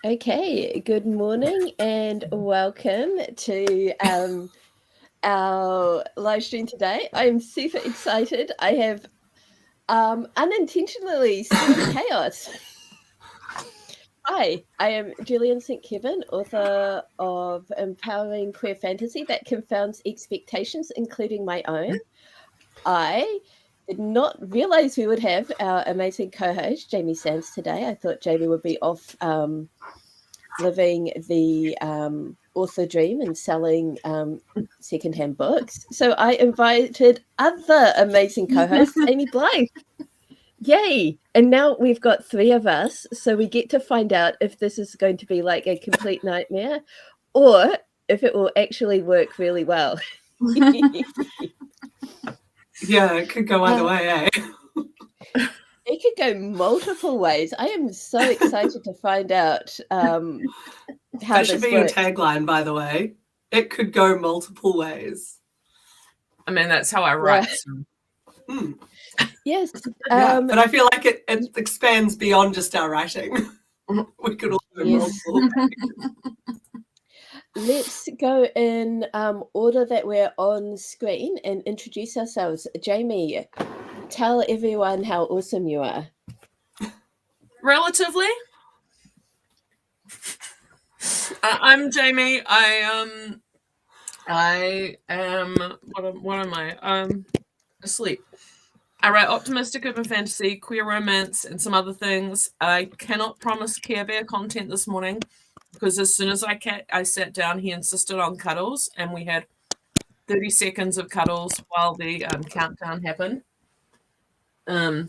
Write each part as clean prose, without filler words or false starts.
Okay, good morning and welcome to our live stream today. I'm super excited. I have unintentionally stirred chaos. Hi, I am Gillian St, author of empowering queer fantasy that confounds expectations, including my own. I did not realize we would have our amazing co-host, Jamie Sands, today. I thought Jamie would be off living the author dream and selling secondhand books. So I invited other amazing co-hosts, Amy Blythe. Yay! And now we've got three of us, so we get to find out if this is going to be like a complete nightmare or if it will actually work really well. Yeah, it could go either way, eh? It could go multiple ways. I am so excited to find out how that should this be works. your tagline, by the way. It could go multiple ways. I mean, that's how I write. Yeah. So. Yes. But I feel like it expands beyond just our writing. We could all go multiple ways. Let's go in order that we're on screen and introduce ourselves. Jamie, tell everyone how awesome you are. Relatively. I'm Jamie. I am. What am I? Asleep. I write optimistic urban fantasy, queer romance, and some other things. I cannot promise Care Bear content this morning because as soon as I sat down, he insisted on cuddles, and we had 30 seconds of cuddles while the countdown happened. So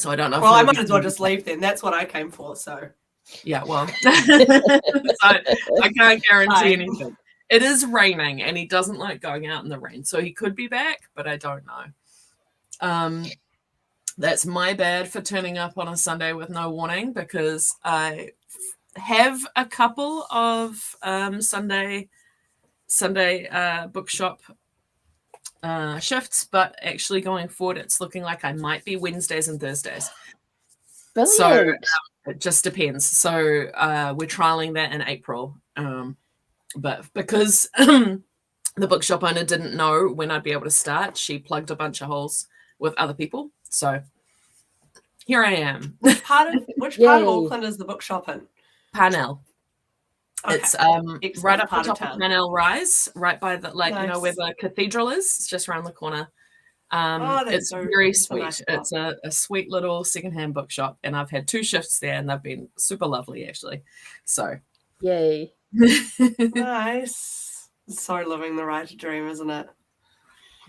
I don't know. Well, I might as well just leave then. That's what I came for. So. Yeah, well, so I can't guarantee anything. It is raining, and he doesn't like going out in the rain, so he could be back, but I don't know. That's my bad for turning up on a Sunday with no warning because I have a couple of Sunday bookshop shifts, but actually going forward, it's looking like I might be Wednesdays and Thursdays. Brilliant. So it just depends. So we're trialing that in April, but because the bookshop owner didn't know when I'd be able to start, she plugged a bunch of holes with other people. So here I am. Which part of Auckland is the bookshop in? Parnell. Okay. It's right up the top of Parnell Rise, right by the nice. Where the cathedral is. It's just around the corner. It's very sweet. Nice. It's a sweet little secondhand bookshop, and I've had 2 shifts there, and they've been super lovely, actually. So, yay! Nice. So living the writer dream, isn't it?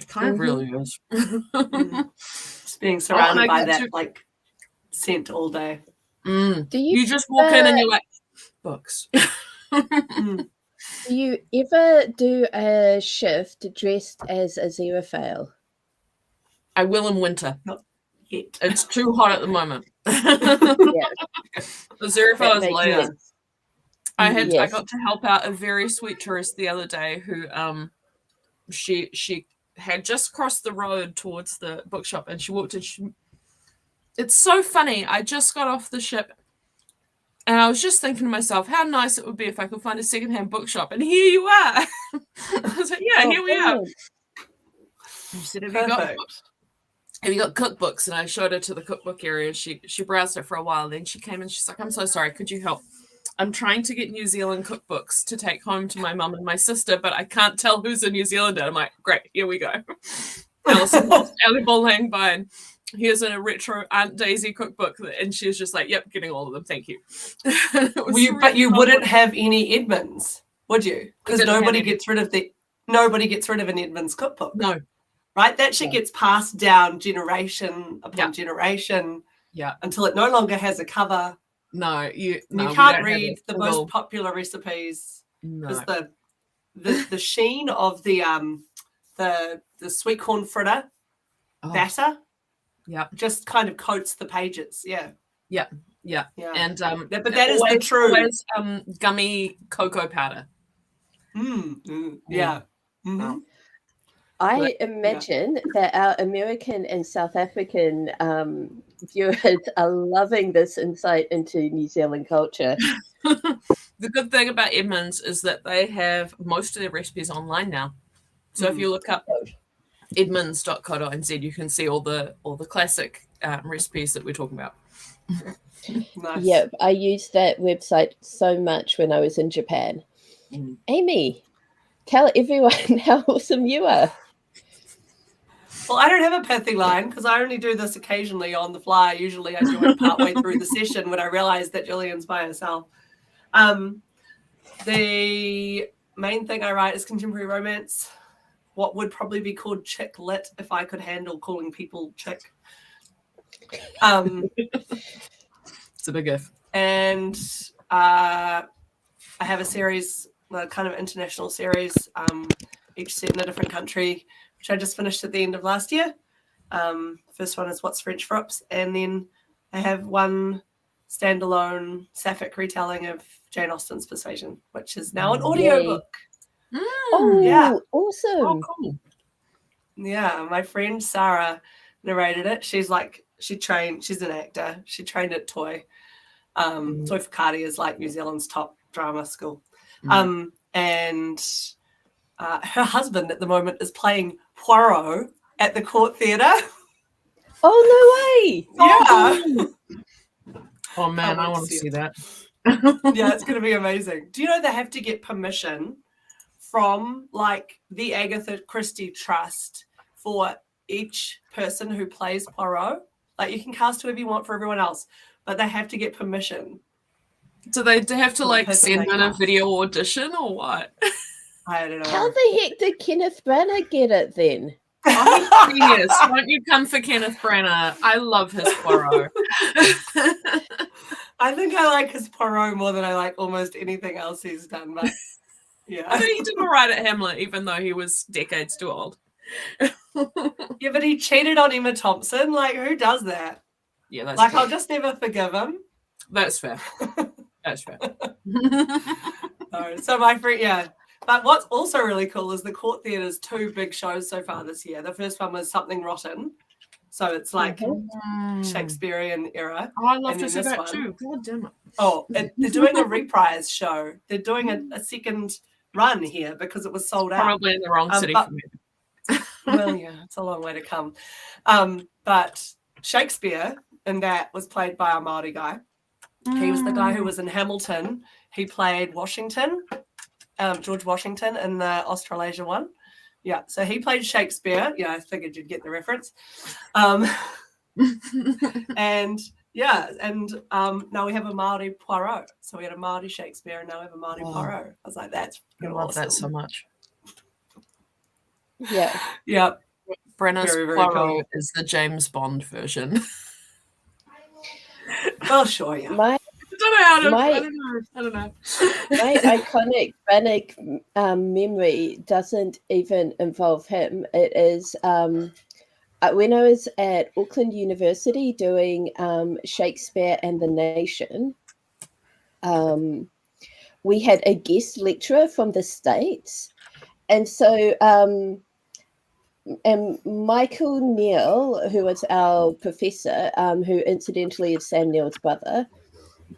It kind of really is. Just being surrounded by that scent all day. Do you just walk in and you're like, books. Do you ever do a shift dressed as a Xerophile? I will in winter. Not yet. It's too hot at the moment. The Xerophile is layered. I got to help out a very sweet tourist the other day who she had just crossed the road towards the bookshop and she walked in. It's so funny. I just got off the ship and I was just thinking to myself, how nice it would be if I could find a secondhand bookshop. And here you are. I was like, yeah, here we are. She said, have you got cookbooks? And I showed her to the cookbook area. And she browsed it for a while. Then she came and she's like, I'm so sorry. Could you help? I'm trying to get New Zealand cookbooks to take home to my mum and my sister, but I can't tell who's a New Zealander. I'm like, great, here we go. Ellie Bowling by, and here's a retro Aunt Daisy cookbook. And she was just like, yep, getting all of them. Thank you. But you wouldn't have any Edmonds, would you? Because nobody gets rid of an Edmonds cookbook. No. Right? That shit gets passed down generation upon generation until it no longer has a cover. No, you can't read the most popular recipes because the sheen of the sweet corn fritter batter just kind of coats the pages. Yeah. And but that is the true gummy cocoa powder. Yeah. Mm-hmm. I imagine that our American and South African viewers are loving this insight into New Zealand culture. The good thing about Edmonds is that they have most of their recipes online now. So if you look up edmonds.co.nz, you can see all the classic recipes that we're talking about. Nice. Yep, I used that website so much when I was in Japan. Amy, tell everyone how awesome you are. Well, I don't have a pithy line because I only do this occasionally on the fly. Usually I join partway through the session when I realize that Gillian's by herself. The main thing I write is contemporary romance, what would probably be called chick lit if I could handle calling people chick. It's a big if. And I have a series, a kind of international series, each set in a different country, which I just finished at the end of last year. First one is What's French Frips, and then I have one standalone sapphic retelling of Jane Austen's Persuasion, which is now an audiobook. Oh, yeah. Awesome. Oh, cool. Yeah, my friend Sarah narrated it. She's an actor. She trained at Toy. Toy Whakaari is like New Zealand's top drama school. And her husband at the moment is playing Poirot at the Court Theatre. Oh, no way. Yeah. Oh, man, I want to see that. Yeah, it's going to be amazing. Do you know they have to get permission from like the Agatha Christie Trust for each person who plays Poirot? Like you can cast whoever you want for everyone else, but they have to get permission. Do they have to like send in a video audition or what? I don't know. How the heck did Kenneth Branagh get it then? Oh, yes. Won't you come for Kenneth Branagh? I love his Poirot. I think I like his Poirot more than I like almost anything else he's done. But yeah, I think he did all right at Hamlet, even though he was decades too old. Yeah, but he cheated on Emma Thompson. Like, who does that? Yeah, that's like fair. I'll just never forgive him. That's fair. That's fair. So my friend, yeah. But what's also really cool is the Court Theatre's 2 big shows so far this year. The first one was Something Rotten. So it's like Shakespearean era. Oh, I love to see that too. God damn it. Oh, they're doing a reprise show. They're doing a second run here because it was sold out. Probably in the wrong city for me. Well, yeah, it's a long way to come. But Shakespeare in that was played by a Māori guy. He was the guy who was in Hamilton. He played Washington, George Washington in the Australasia one. Yeah, so he played Shakespeare. Yeah, I figured you'd get the reference. And yeah, and now we have a Māori Poirot. So we had a Māori Shakespeare and now we have a Māori Poirot. I was like, that's I love that so much. Yeah. Yeah. Brennan's Poirot is the James Bond version. Well, sure, yeah. I don't know. My iconic Branagh memory doesn't even involve him. It is when I was at Auckland University doing Shakespeare and the Nation, we had a guest lecturer from the States. And so and Michael Neal, who was our professor, who incidentally is Sam Neill's brother,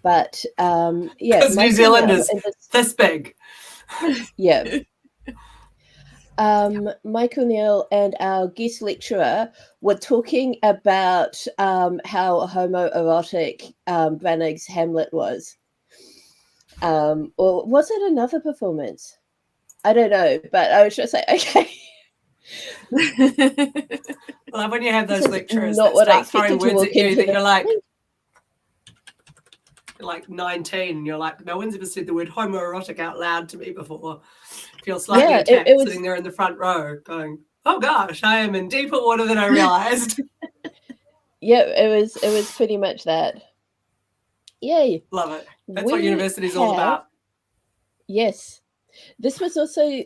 but yeah, because New Zealand is this big. Yeah. Michael Neal and our guest lecturer were talking about how homoerotic Branagh's Hamlet was. Or was it another performance? I don't know, but I was just like, okay. Well, when you have those lecturers that start throwing words at you that you're like 19, and you're like, no one's ever said the word homoerotic out loud to me before. Feel slightly attacked sitting there in the front row going, oh gosh, I am in deeper water than I realized. Yeah, it was pretty much that. Yay. Love it. That's what university's all about. Yes. This was also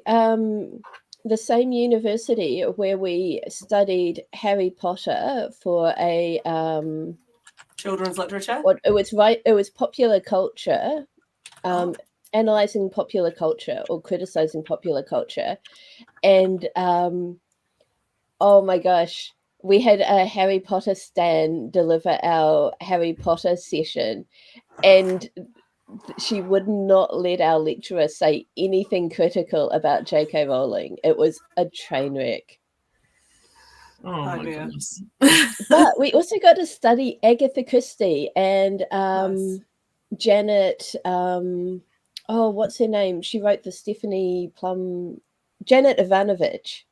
the same university where we studied Harry Potter for a children's literature. It was popular culture, analyzing popular culture or criticizing popular culture, and oh my gosh, we had a Harry Potter stan deliver our Harry Potter session, and she would not let our lecturer say anything critical about J.K. Rowling. It was a train wreck. Oh my goodness. But we also got to study Agatha Christie and Nice. Janet. What's her name? She wrote the Stephanie Plum. Janet Ivanovich.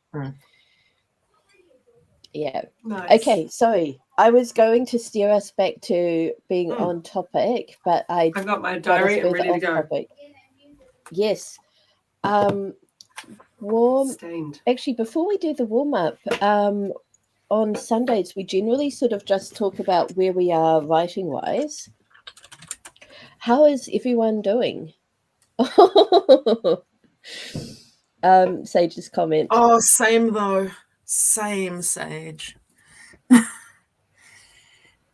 Yeah. Nice. Okay, sorry. I was going to steer us back to being on topic, but I've got my diary and ready to go. Topic. Yes. Stained. Actually, before we do the warm-up, on Sundays, we generally sort of just talk about where we are writing-wise. How is everyone doing? Sage's comment. Oh, same though. Same, Sage.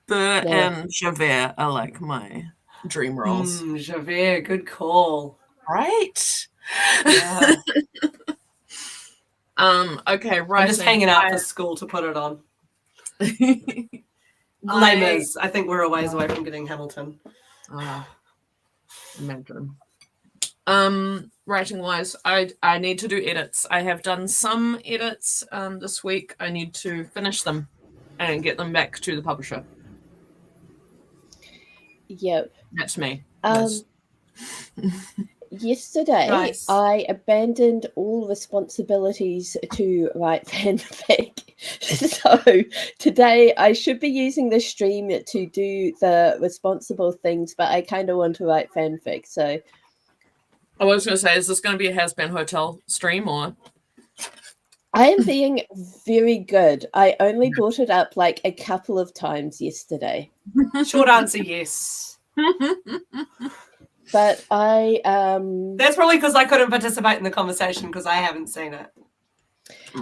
Burr and Javert are like my dream roles. Javert, good call. Right? Yeah. Okay, right. I'm just hanging out for school to put it on. Lamers. I think we're a ways away from getting Hamilton. Imagine. Writing wise, I need to do edits. I have done some edits this week. I need to finish them and get them back to the publisher. Yep. That's me. Yesterday, I abandoned all responsibilities to write fanfic. So today I should be using the stream to do the responsible things, but I kind of want to write fanfic. So I was going to say, is this going to be a Has-Been Hotel stream or? I am being very good. I only brought it up like a couple of times yesterday. Short answer, yes. But I that's probably because I couldn't participate in the conversation because I haven't seen it.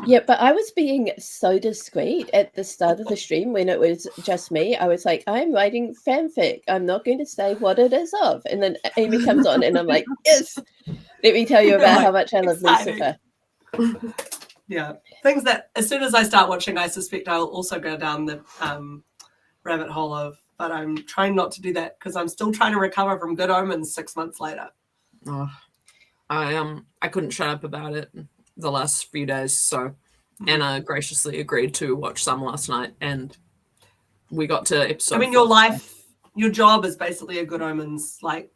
Yeah, but I was being so discreet at the start of the stream when it was just me. I was like, I'm writing fanfic. I'm not going to say what it is of. And then Amy comes on and I'm like, yes, let me tell you about how much I love Lucifer. Yeah, things that as soon as I start watching, I suspect I'll also go down the rabbit hole of, but I'm trying not to do that because I'm still trying to recover from Good Omens 6 months later. I couldn't shut up about it the last few days, so Anna graciously agreed to watch some last night, and we got to episode. I mean, your life, your job is basically a Good Omens, like.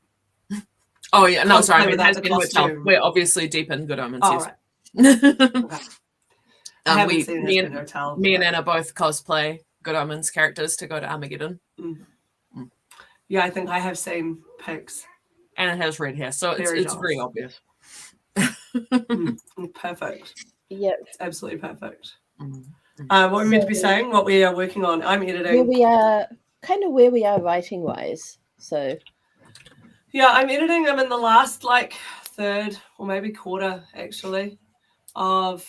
Oh yeah, no, sorry. I mean, Has-Been Hotel. We're obviously deep in Good Omens. Oh, right. Okay. Me and Anna both cosplay Good Omens characters to go to Armageddon. Yeah, I think I have seen pics. Anna has red hair, so it's very obvious. Perfect. Yeah, it's absolutely perfect. What we're meant to be saying, what we are working on. I'm editing. Where we are writing wise. So yeah, I'm editing. I'm in the last third or maybe quarter actually of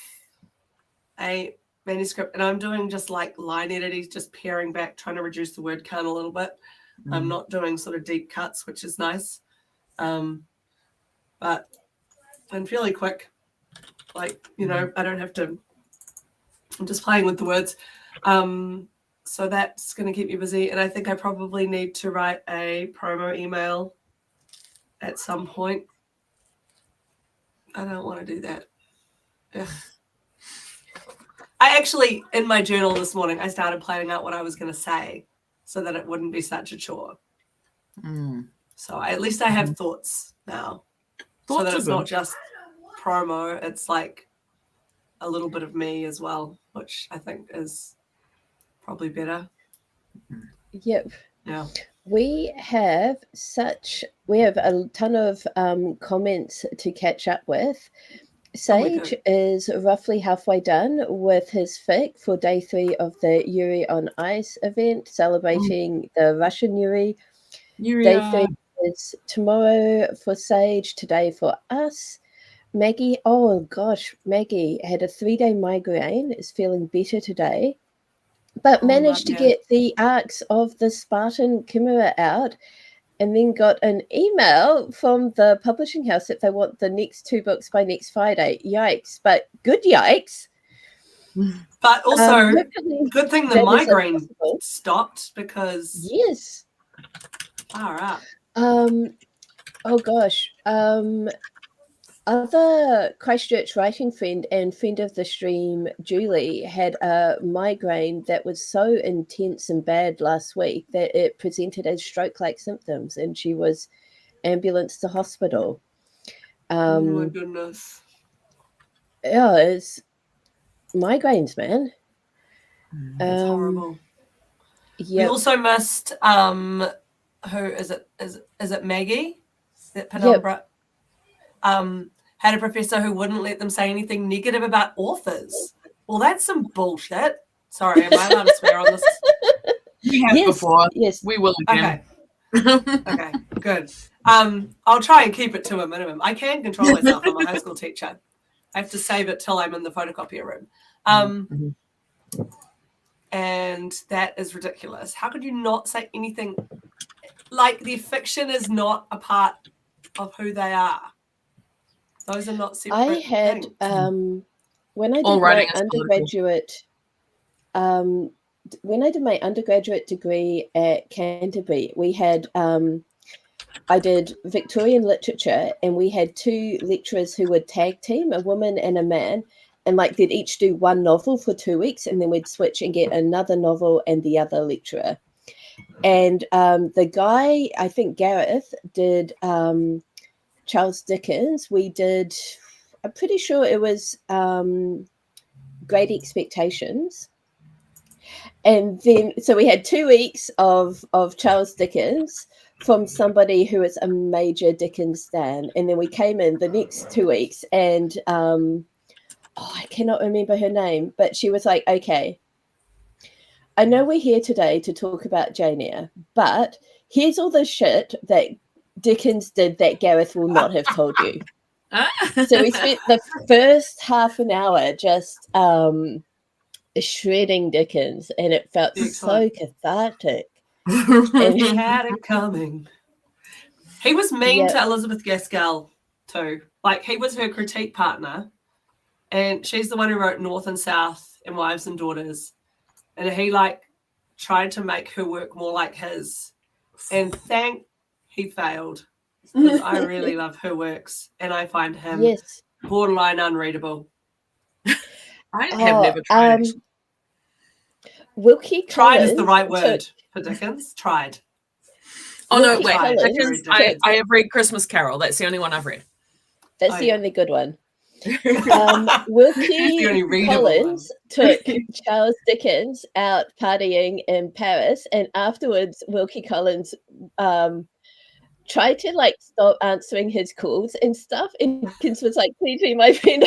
a manuscript, and I'm doing just line editing, just paring back, trying to reduce the word count a little bit. I'm not doing sort of deep cuts, which is nice. But I'm fairly quick. I don't have to. I'm just playing with the words. So that's going to keep me busy. And I think I probably need to write a promo email at some point. I don't want to do that. Yeah. I actually, in my journal this morning, I started planning out what I was going to say so that it wouldn't be such a chore. So at least I have thoughts now. So that it's not just promo, it's like a little bit of me as well, which I think is probably better. Yep. Yeah. We have a ton of comments to catch up with. Sage is roughly halfway done with his fic for day 3 of the Yuri on Ice event, celebrating the Russian Yuri. Day 3 is tomorrow for Sage, today for us. Maggie, oh gosh, Maggie had a 3-day migraine, is feeling better today, but managed to get the arcs of the Spartan Chimera out, and then got an email from the publishing house that they want the next 2 books by next Friday. Yikes, but good yikes. But also, good thing the migraine stopped because... Yes. All right. Oh gosh. Other Christchurch writing friend and friend of the stream, Julie, had a migraine that was so intense and bad last week that it presented as stroke-like symptoms, and she was ambulanced to hospital. Oh my goodness. Yeah, it's migraines, man. It's horrible. Yeah. We also missed who is it? Is it Maggie? That Penumbra had a professor who wouldn't let them say anything negative about authors. Well, that's some bullshit. Sorry, am I allowed to swear on this? We have before. Yes, we will again. Okay, good. I'll try and keep it to a minimum. I can control myself. I'm a high school teacher. I have to save it till I'm in the photocopier room. And that is ridiculous. How could you not say anything? Like, their fiction is not a part of who they are. Those are not separate I had things. when I did my undergraduate when I did my undergraduate degree at Canterbury, we had I did Victorian literature, and we had two lecturers who would tag team, a woman and a man, and like they'd each do one novel for 2 weeks, and then we'd switch and get another novel and the other lecturer. And the guy, I think Gareth, did Charles Dickens. We did, I'm pretty sure it was Great Expectations. And then, so we had 2 weeks of Charles Dickens from somebody who is a major Dickens stan. And then we came in the next 2 weeks and, I cannot remember her name, but she was like, okay, I know we're here today to talk about Jane Eyre, but here's all the shit that Dickens did that Gareth will not have told you. So we spent the first half an hour just shredding Dickens, and it felt so cathartic. And he had it coming. He was mean to Elizabeth Gaskell too. Like, he was her critique partner, and she's the one who wrote North and South and Wives and Daughters. And he like tried to make her work more like his, and he failed. Because I really love her works, and I find him borderline unreadable. I have never tried. Wilkie tried Collins is the right word for Dickens. Tried. Oh no, wait. Dickens, I have read Christmas Carol. That's the only one I've read. That's the only good one. Wilkie Collins took Charles Dickens out partying in Paris, and afterwards Wilkie Collins tried to like stop answering his calls and stuff, and Dickens was like, please be my friend.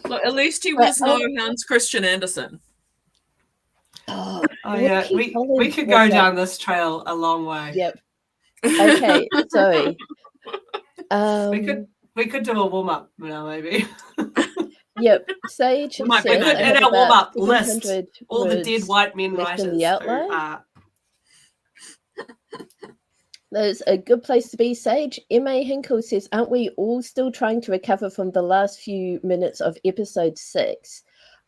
Look, at least he was no Hans Christian Andersen. Oh yeah, we could go down this trail a long way. Yep. Okay, sorry. We could do a warm up now, maybe. Yep, Sage. In our warm up list, all the dead white men writers in the outline. There's a good place to be, Sage. M.A. Hinkle says, aren't we all still trying to recover from the last few minutes of episode 6?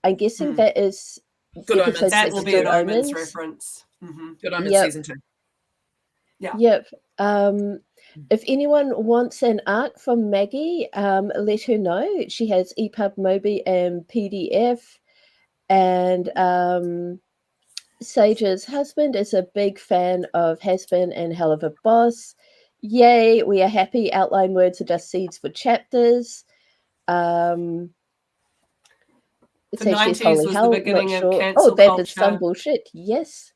I'm guessing that is Good Omens. That will be an Omens reference. Mm-hmm. Good Omens season 2. Yeah. Yep. If anyone wants an arc from Maggie, let her know. She has EPUB, Mobi, and PDF. And Sage's husband is a big fan of Has Been and Hell of a Boss. Yay, we are happy. Outline words are just seeds for chapters. The 90s was the beginning of cancel culture. That is some bullshit. Yes.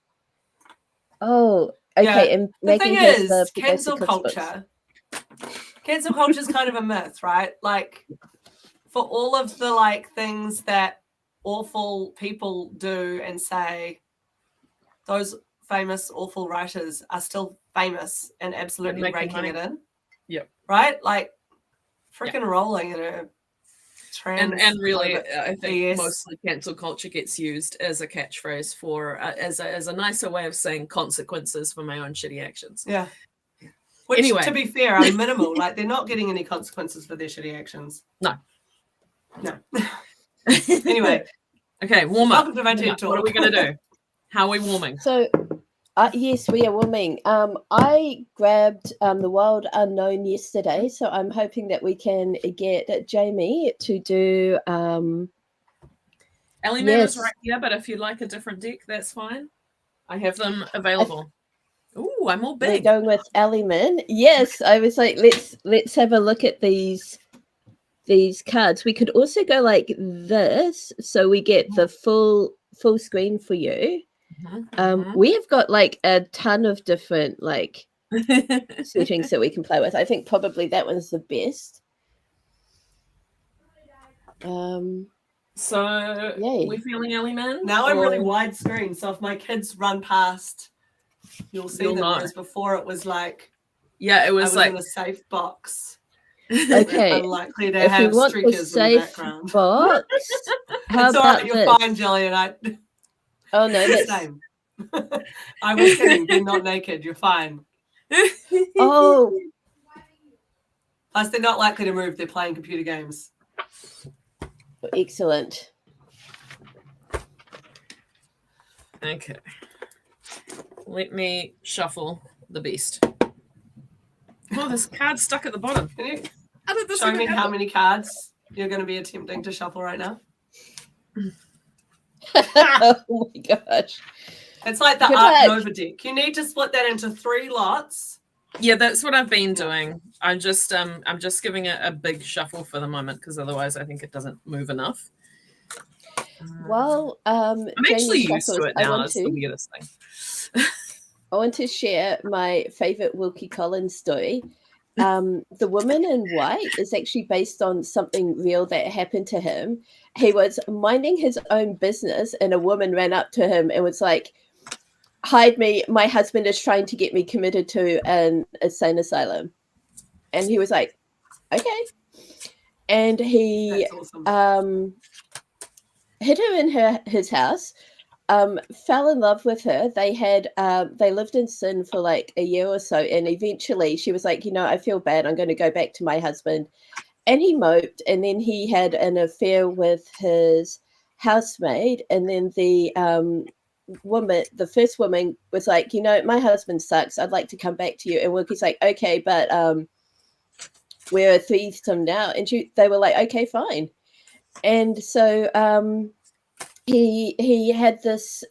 Oh, okay. Yeah. And the Maggie thing has is, the cancel culture. Cancel culture is kind of a myth, right? Like, for all of the like things that awful people do and say, those famous awful writers are still famous and absolutely raking it in. Yep. Right? Like, freaking rolling in a and really, I think mostly cancel culture gets used as a catchphrase for as a nicer way of saying consequences for my own shitty actions. Yeah. Which, anyway, to be fair, are minimal. Like, they're not getting any consequences for their shitty actions. No. Anyway. Okay, warm up. What are we going to do? How are we warming? So Yes, we are warming. I grabbed the Wild Unknown yesterday, so I'm hoping that we can get Jamie to do. Ellie Man is right here, but if you'd like a different deck, that's fine. I have them available. Ooh, I'm all big. We're going with Ellie-Man. Yes, I was like, let's have a look at these cards. We could also go like this, so we get the full screen for you. We have got like a ton of different like settings that we can play with. I think probably that one's the best. So we're feeling Ellie Man. Now I'm really widescreen, so if my kids run past, you'll see them. Whereas before it was like, it was like in a safe box. Okay, unlikely to have streakers in the background. Box, it's all right, you're fine, Gillian. Oh no, that's same. I was kidding. They're not naked. You're fine. Oh, plus they're not likely to move. They're playing computer games. Excellent. Okay. Let me shuffle the beast. Oh, this card's stuck at the bottom. Can you show me how many cards you're going to be attempting to shuffle right now? Oh my gosh. It's like the Art Nova deck. You need to split that into 3 lots. Yeah, that's what I've been doing. I'm just giving it a big shuffle for the moment because otherwise I think it doesn't move enough. Well, I'm actually used to it now. It's the weirdest thing. I want to share my favorite Wilkie Collins story. The Woman in White is actually based on something real that happened to him. He was minding his own business and a woman ran up to him and was like, "Hide me, my husband is trying to get me committed to an insane asylum." And he was like, "Okay." And he hid her in his house, fell in love with her. They lived in sin for like a year or so, and eventually she was like, I feel bad, I'm going to go back to my husband. And he moped, and then he had an affair with his housemaid, and then the first woman was like, my husband sucks, I'd like to come back to you. And Wilkie's like, okay, but we're a threesome now. And they were like, okay, fine. And so he had this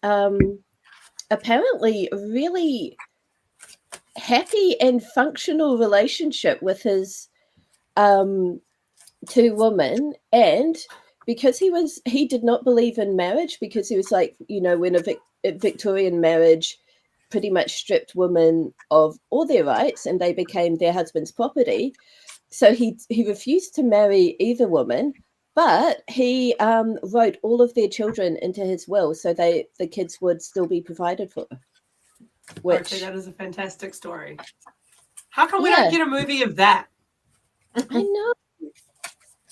apparently really happy and functional relationship with his 2 women. And because he did not believe in marriage, because he was like, when a Victorian marriage pretty much stripped women of all their rights and they became their husband's property. So he refused to marry either woman, but he wrote all of their children into his will so the kids would still be provided for. Okay, that is a fantastic story. How come we don't get a movie of that? I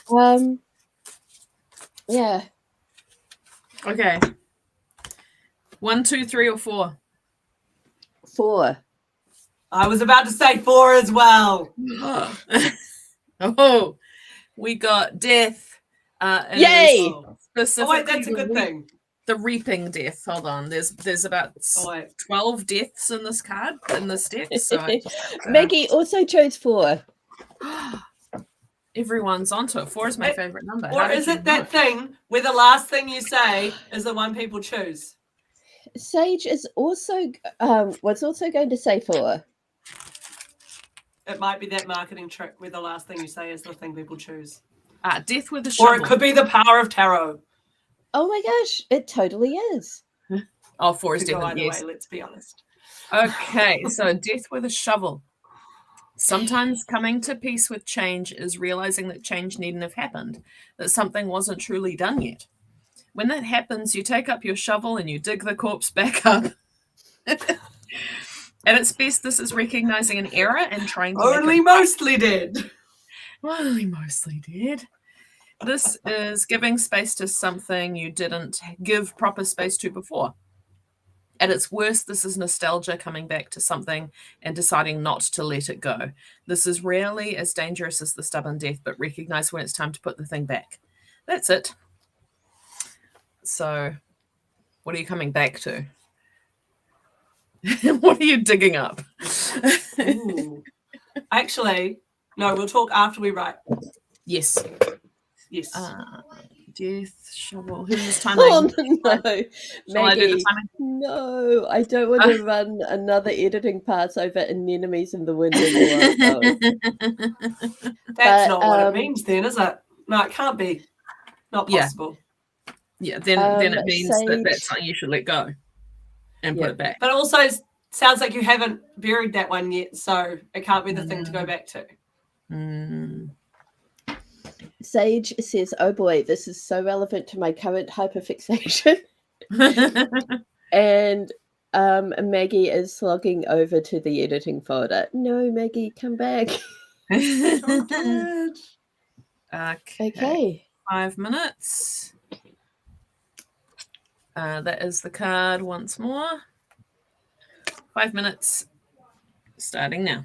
know. Yeah. Okay. 1, 2, 3, or 4? 4. I was about to say 4 as well. Oh, we got death. Yay! Oh wait, that's a good thing. The reaping death. Hold on. There's about 12 deaths in this card, in this deck. So Maggie also chose 4. Everyone's onto it. 4 is my favorite number. Or is it that thing where the last thing you say is the one people choose? Sage is also was also going to say 4. It might be that marketing trick where the last thing you say is the thing people choose. Death with a shovel. Or it could be the power of tarot. Oh my gosh, it totally is. Oh, 4 is definitely yes. Way, let's be honest. Okay, so death with a shovel. Sometimes coming to peace with change is realizing that change needn't have happened, that something wasn't truly done yet. When that happens, you take up your shovel and you dig the corpse back up. At its best, this is recognizing an error and trying to Only mostly did. Only mostly did. This is giving space to something you didn't give proper space to before. At its worst, this is nostalgia coming back to something and deciding not to let it go. This is rarely as dangerous as the stubborn death, but recognize when it's time to put the thing back. That's it. So, what are you coming back to? What are you digging up? Ooh. Actually, no, we'll talk after we write. Yes. Yes. Death shovel. Who's timing? Oh no, Maggie. No, I don't want to run another editing pass over anemones in the wind anymore. That's not what it means, then, is it? No, it can't be. Not possible. Yeah. Then it means that's something you should let go and put it back. But also, sounds like you haven't buried that one yet, so it can't be the thing to go back to. Sage says, "Oh boy, this is so relevant to my current hyperfixation." And Maggie is slogging over to the editing folder. No, Maggie, come back. Okay. 5 minutes. That is the card once more. 5 minutes starting now.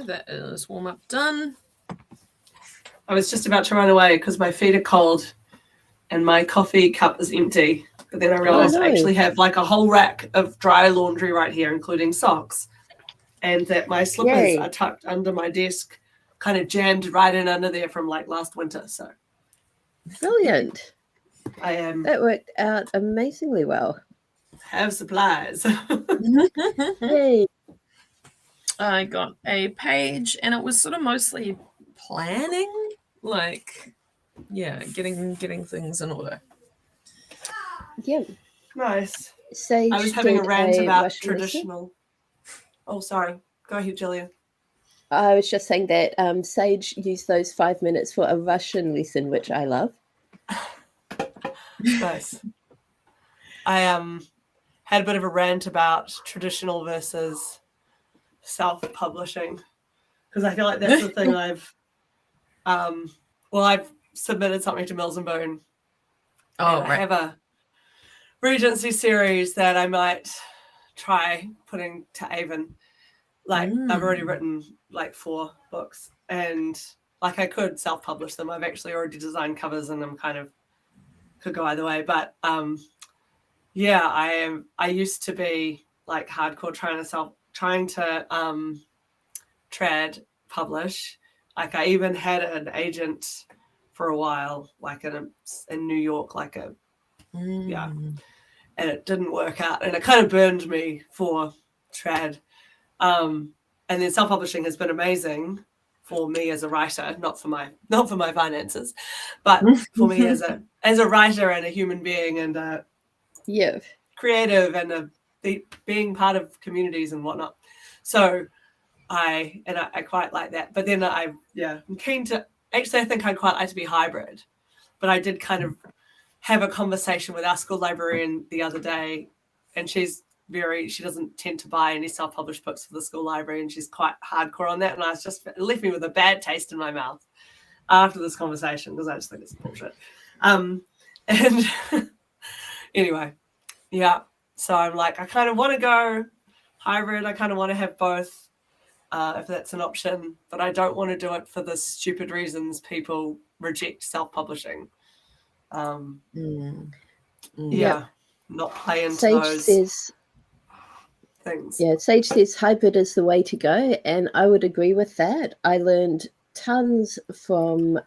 that is warm up done. I was just about to run away because my feet are cold and my coffee cup is empty. But then I realized I actually have like a whole rack of dry laundry right here, including socks. And that my slippers are tucked under my desk, kind of jammed right in under there from like last winter. So brilliant. I am. That worked out amazingly well. Have supplies. Yay. I got a page, and it was sort of mostly planning, like, getting things in order. Yeah. Nice. Sage I was having a rant about Russian traditional. Lesson. Oh, sorry. Go ahead, Gillian. I was just saying that Sage used those 5 minutes for a Russian lesson, which I love. Nice. I had a bit of a rant about traditional versus self-publishing because I feel like that's the thing I've submitted something to Mills and Boone. Oh, and I have a Regency series that I might try putting to Avon. Like I've already written like 4 books and like I could self-publish them. I've actually already designed covers and I'm kind of could go either way. But I used to be like hardcore trying to trad publish. Like I even had an agent for a while, like in New York, like and it didn't work out, and it kind of burned me for trad. And then self-publishing has been amazing for me as a writer, not for my finances, but for me as a writer and a human being and creative and being part of communities and whatnot. So I quite like that. But then I'm keen to actually I think I'd quite like to be hybrid. But I did kind of have a conversation with our school librarian the other day, and she doesn't tend to buy any self-published books for the school library, and she's quite hardcore on that. And it left me with a bad taste in my mouth after this conversation because I just think it's bullshit. And anyway, so I'm like, I kind of want to go hybrid. I kind of want to have both, if that's an option, but I don't want to do it for the stupid reasons people reject self-publishing. Not play into Sage those things. Yeah, Sage says hybrid is the way to go, and I would agree with that. I learned tons from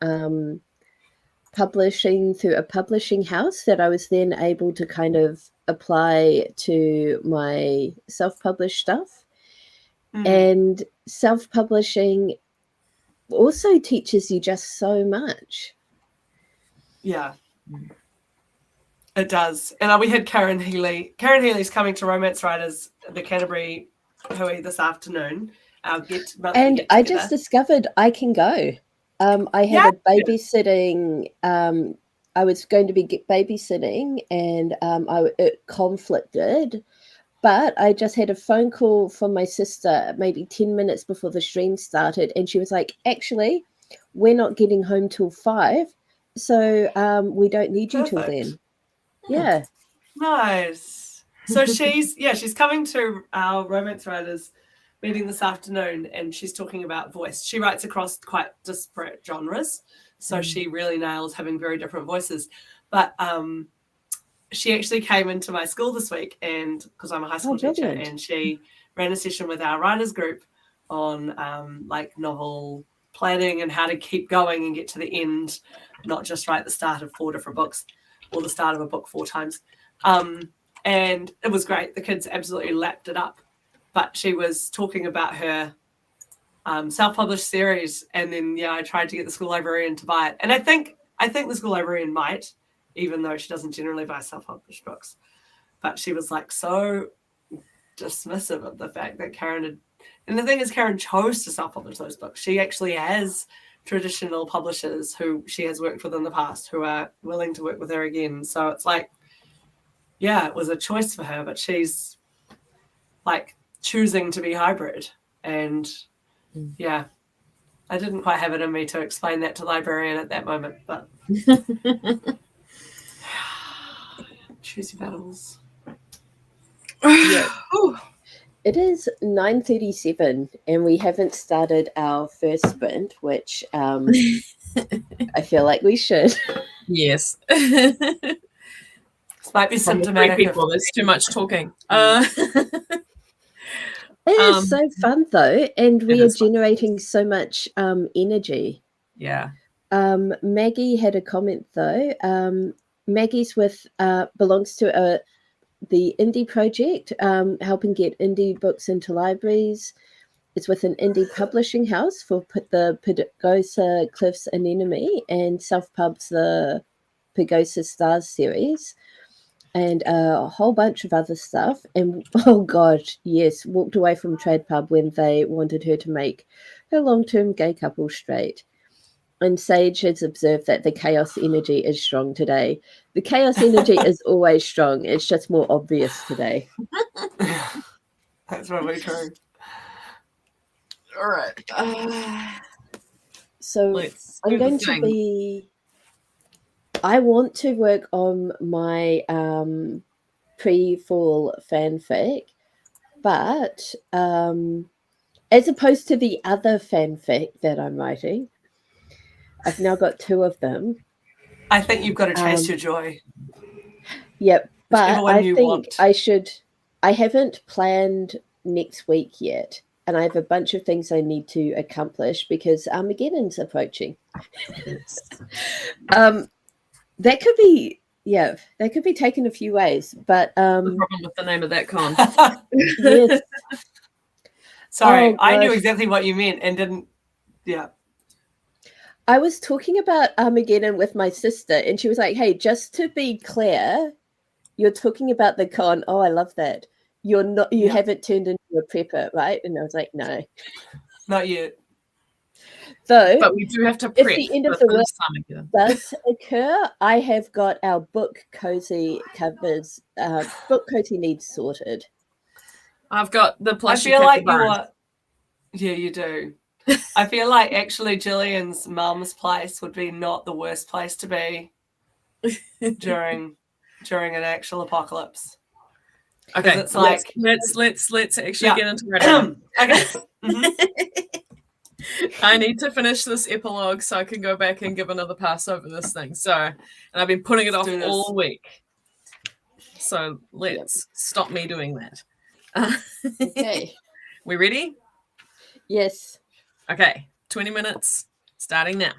publishing through a publishing house that I was then able to kind of apply to my self-published stuff. And self-publishing also teaches you just so much. Yeah. It does. And we had Karen Healy. Karen Healy's coming to Romance Writers, the Canterbury Hui this afternoon. And I just discovered I can go. I had a babysitting. I was going to be babysitting, and it conflicted. But I just had a phone call from my sister maybe 10 minutes before the stream started, and she was like, "Actually, we're not getting home till 5, so we don't need you till then." Yeah. Nice. So she's coming to our Romance Writers meeting this afternoon, and she's talking about voice. She writes across quite disparate genres, so she really nails having very different voices. But she actually came into my school this week, and because I'm a high school teacher, and she ran a session with our writers group on like novel planning and how to keep going and get to the end, not just write the start of 4 different books or the start of a book 4 times. And it was great. The kids absolutely lapped it up. But she was talking about her self-published series, and then I tried to get the school librarian to buy it. And I think the school librarian might, even though she doesn't generally buy self-published books. But she was like so dismissive of the fact that Karen had, and the thing is, Karen chose to self-publish those books. She actually has traditional publishers who she has worked with in the past who are willing to work with her again. So it's like, it was a choice for her, but she's like choosing to be hybrid. And I didn't quite have it in me to explain that to the librarian at that moment, but choose your battles. It is 9:37 and we haven't started our first sprint, which I feel like we should. Yes. This might be symptomatic. People, there's too much talking. It is so fun though, and we are generating so much energy. Yeah. Maggie had a comment though. Maggie's with belongs to the indie project, helping get indie books into libraries. It's with an indie publishing house for the Pagosa Cliffs Anemone and Self-Pub's the Pagosa Stars series, and a whole bunch of other stuff. And oh god, yes, walked away from Trad Pub when they wanted her to make her long-term gay couple straight. And Sage has observed that the chaos energy is strong today. The chaos energy is always strong. It's just more obvious today. That's probably true. All right. So I'm going to be... I want to work on my pre-fall fanfic, but as opposed to the other fanfic that I'm writing, I've now got 2 of them. I think you've got to chase your joy. Yep, but I think I should... I haven't planned next week yet, and I have a bunch of things I need to accomplish because Armageddon's approaching. That could be... Yeah, that could be taken a few ways, but... the problem with the name of that con. Yes. Sorry, I knew exactly what you meant and didn't... Yeah. I was talking about Armageddon with my sister, and she was like, hey, just to be clear, you're talking about the con. Oh, I love that. You're not... You haven't turned into a prepper, right? And I was like, no. Not yet. Though, but we do have to prep. If the end of the world does occur, I have got our book cozy covers. Book cozy needs sorted. I've got the plushie. I feel like you are... Yeah, you do. I feel like actually Gillian's mum's place would be not the worst place to be during an actual apocalypse. Okay, it's like let's actually get into it. Okay. Mm-hmm. I need to finish this epilogue so I can go back and give another pass over this thing. So, and I've been putting it off all week. So let's stop me doing that. Okay. We ready? Yes. Okay. 20 minutes starting now.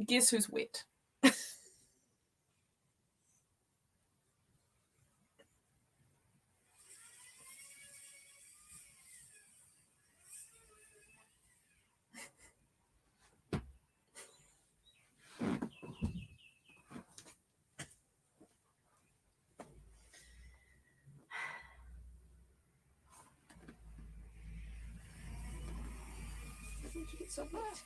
Guess who's wet? So wet.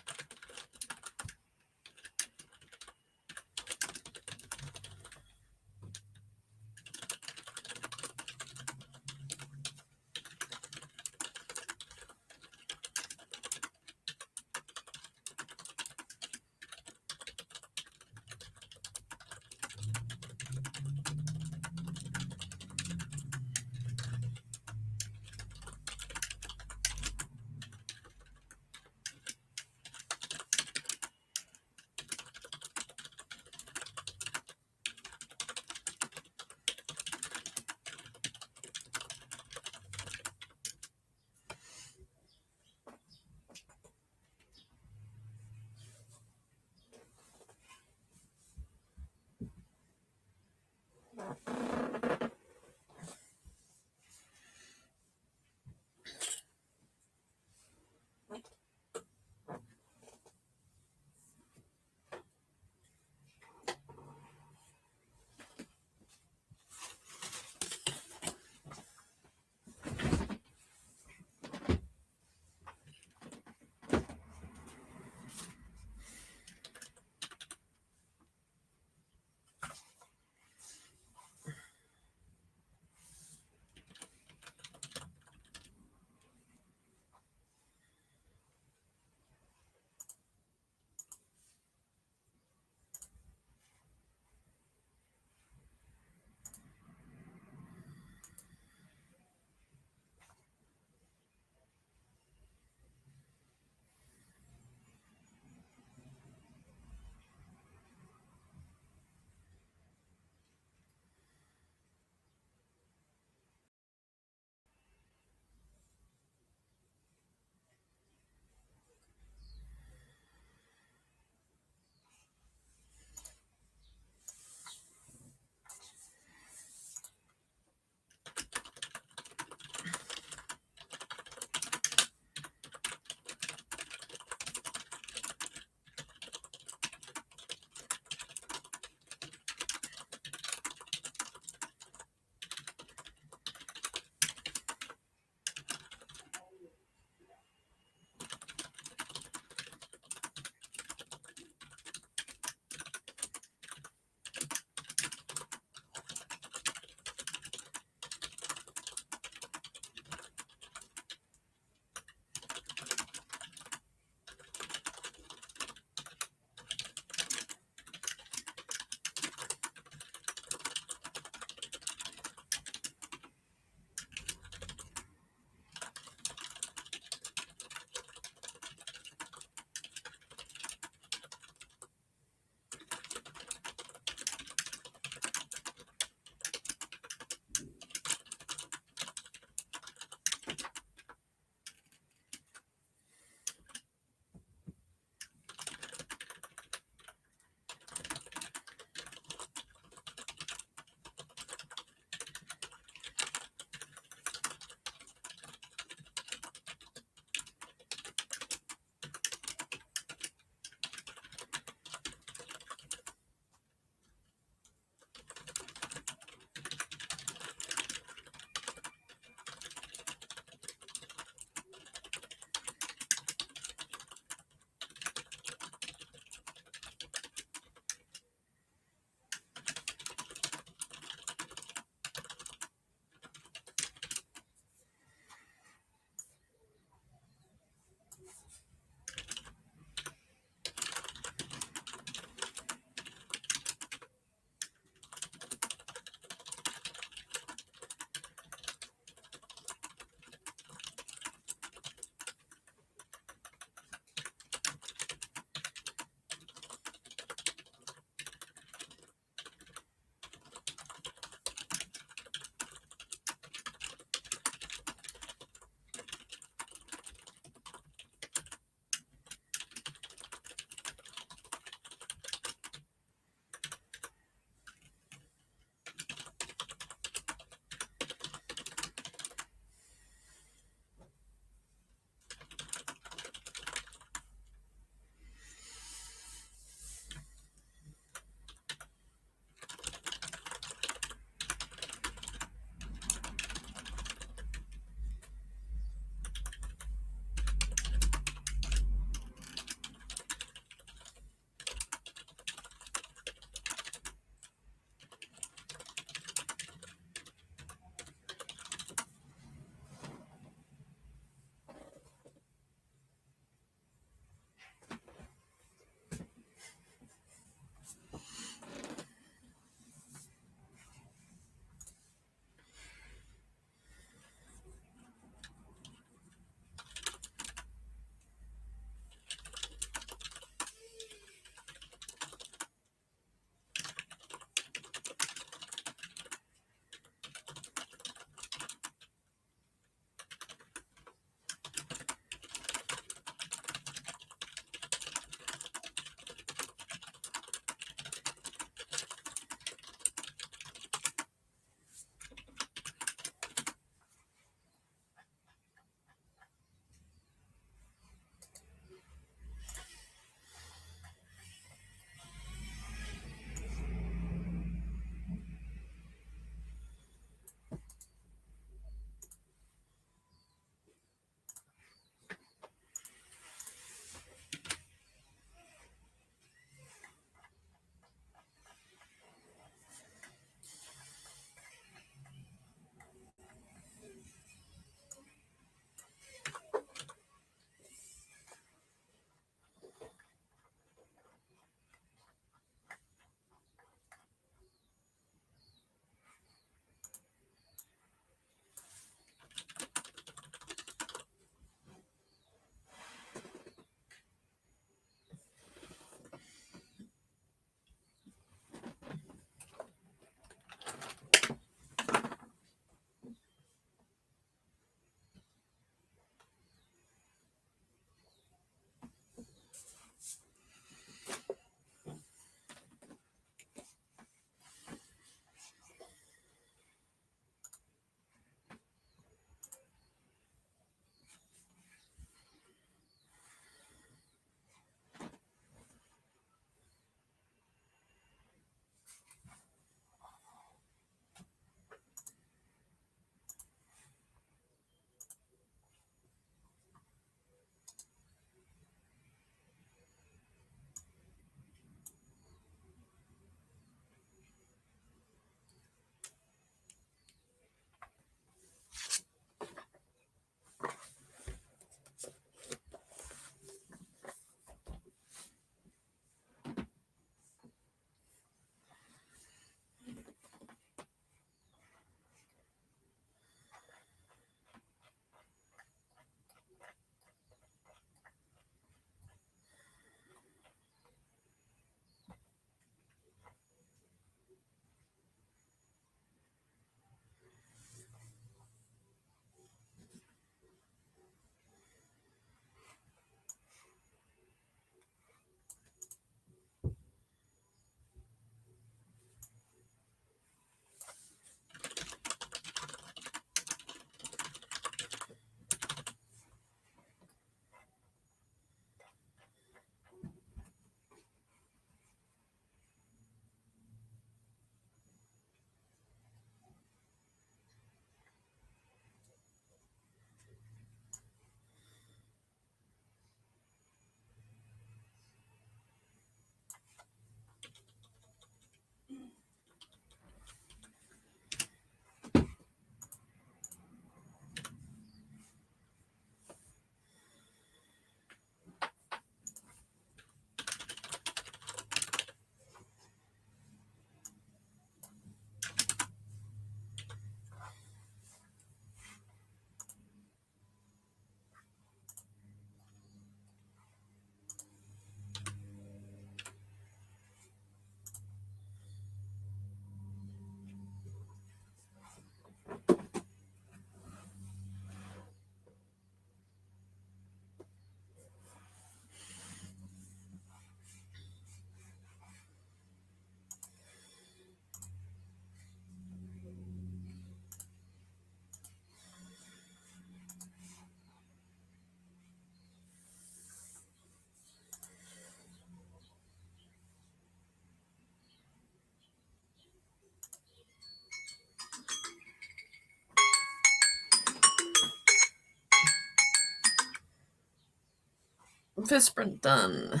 First sprint done.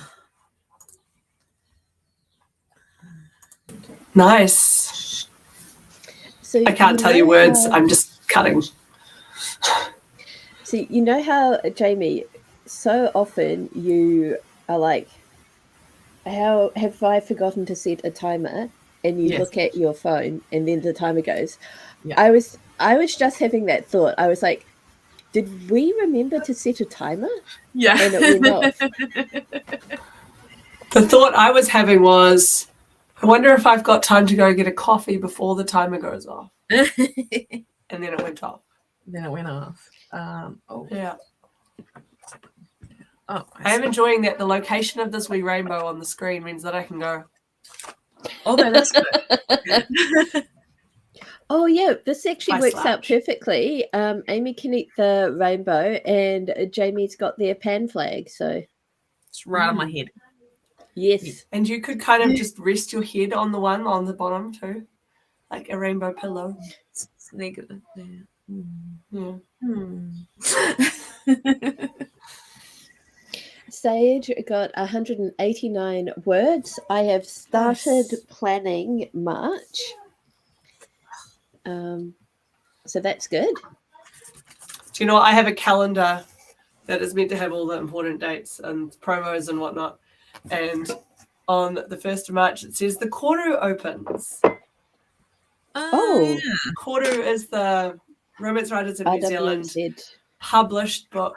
Nice. So I can't tell you words. I'm just cutting. So you know how, Jamie, so often you are like, how have I forgotten to set a timer? And you look at your phone and then the timer goes. Yeah. I was just having that thought. I was like, did we remember to set a timer? Yeah. And it went off. The thought I was having was, I wonder if I've got time to go get a coffee before the timer goes off. And then it went off. Yeah. Oh, I am enjoying that the location of this wee rainbow on the screen means that I can go. Oh, that's good. Oh, yeah, this actually works out perfectly. Amy can eat the rainbow and Jamie's got their pan flag, so. It's right on my head. Yes. And you could kind of just rest your head on the one on the bottom too, like a rainbow pillow. It's negative. Yeah. Sage got 189 words. I have started planning March. So that's good. Do you know, I have a calendar that is meant to have all the important dates and promos and whatnot. And on the 1st of March, it says the quarter opens. Oh. Quarter is the Romance Writers of New Zealand published book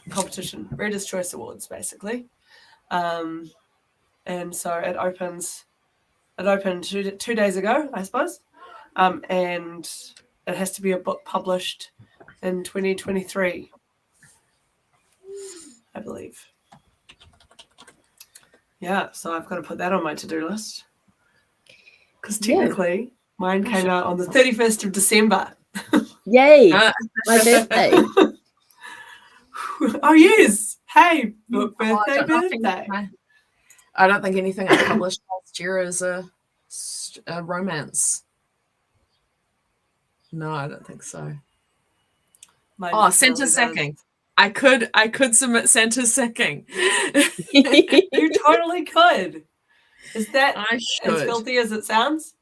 competition, Reader's Choice Awards, basically. And so it opened 2 days ago, I suppose. And it has to be a book published in 2023, I believe. Yeah, so I've got to put that on my to-do list. Because technically, mine came out on the 31st of December. Yay! My birthday. Oh, yes. Hey, book birthday. I don't think anything I published last year is a romance. No, I don't think so. Santa Sacking. I could submit Santa Sacking. You totally could. Is that as filthy as it sounds?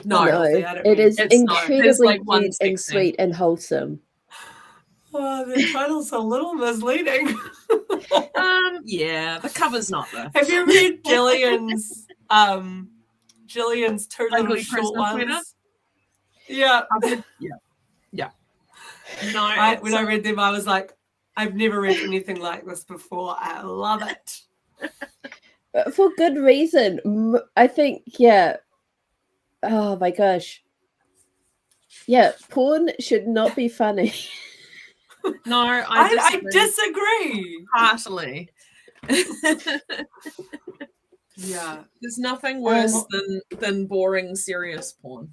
No, it is incredibly cute and sweet and wholesome. Oh, the title's a little misleading. Yeah, the cover's not there. Have you read Gillian's two little short ones? Yeah. Yeah. No, when I read them, I was like, I've never read anything like this before. I love it. For good reason. I think, oh my gosh. Yeah, porn should not be funny. No, I disagree. Heartily. Yeah. There's nothing worse than boring, serious porn.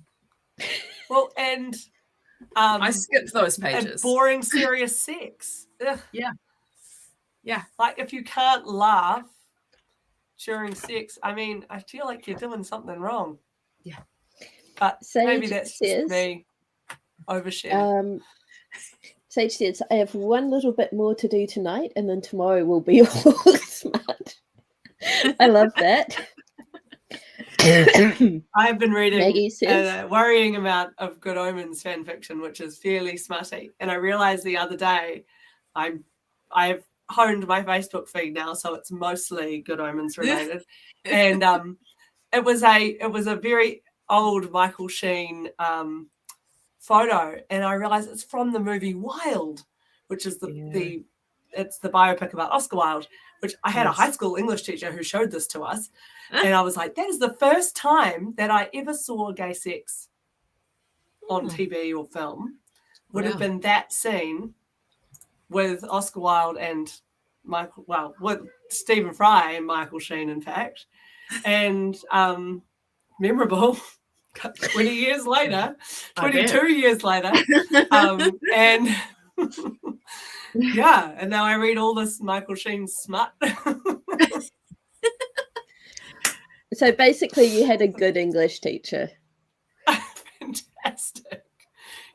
Well, and I skipped those pages. Boring, serious sex. Ugh. Yeah. Like, if you can't laugh during sex, I mean, I feel like you're doing something wrong. Yeah. But maybe that's just me oversharing. Sage says, I have one little bit more to do tonight, and then tomorrow will be all smart. I love that. I've been reading a worrying amount of Good Omens fan fiction, which is fairly smutty. And I realized the other day I've honed my Facebook feed now, so it's mostly Good Omens related. And it was a very old Michael Sheen photo, and I realized it's from the movie Wild, which is it's the biopic about Oscar Wilde, which I had a high school English teacher who showed this to us. And I was like, that is the first time that I ever saw gay sex on TV or film. Would have been that scene with Oscar Wilde and with Stephen Fry and Michael Sheen, in fact. And memorable 20 years later, 22 years later. And and now I read all this Michael Sheen smut. So basically you had a good English teacher. Fantastic.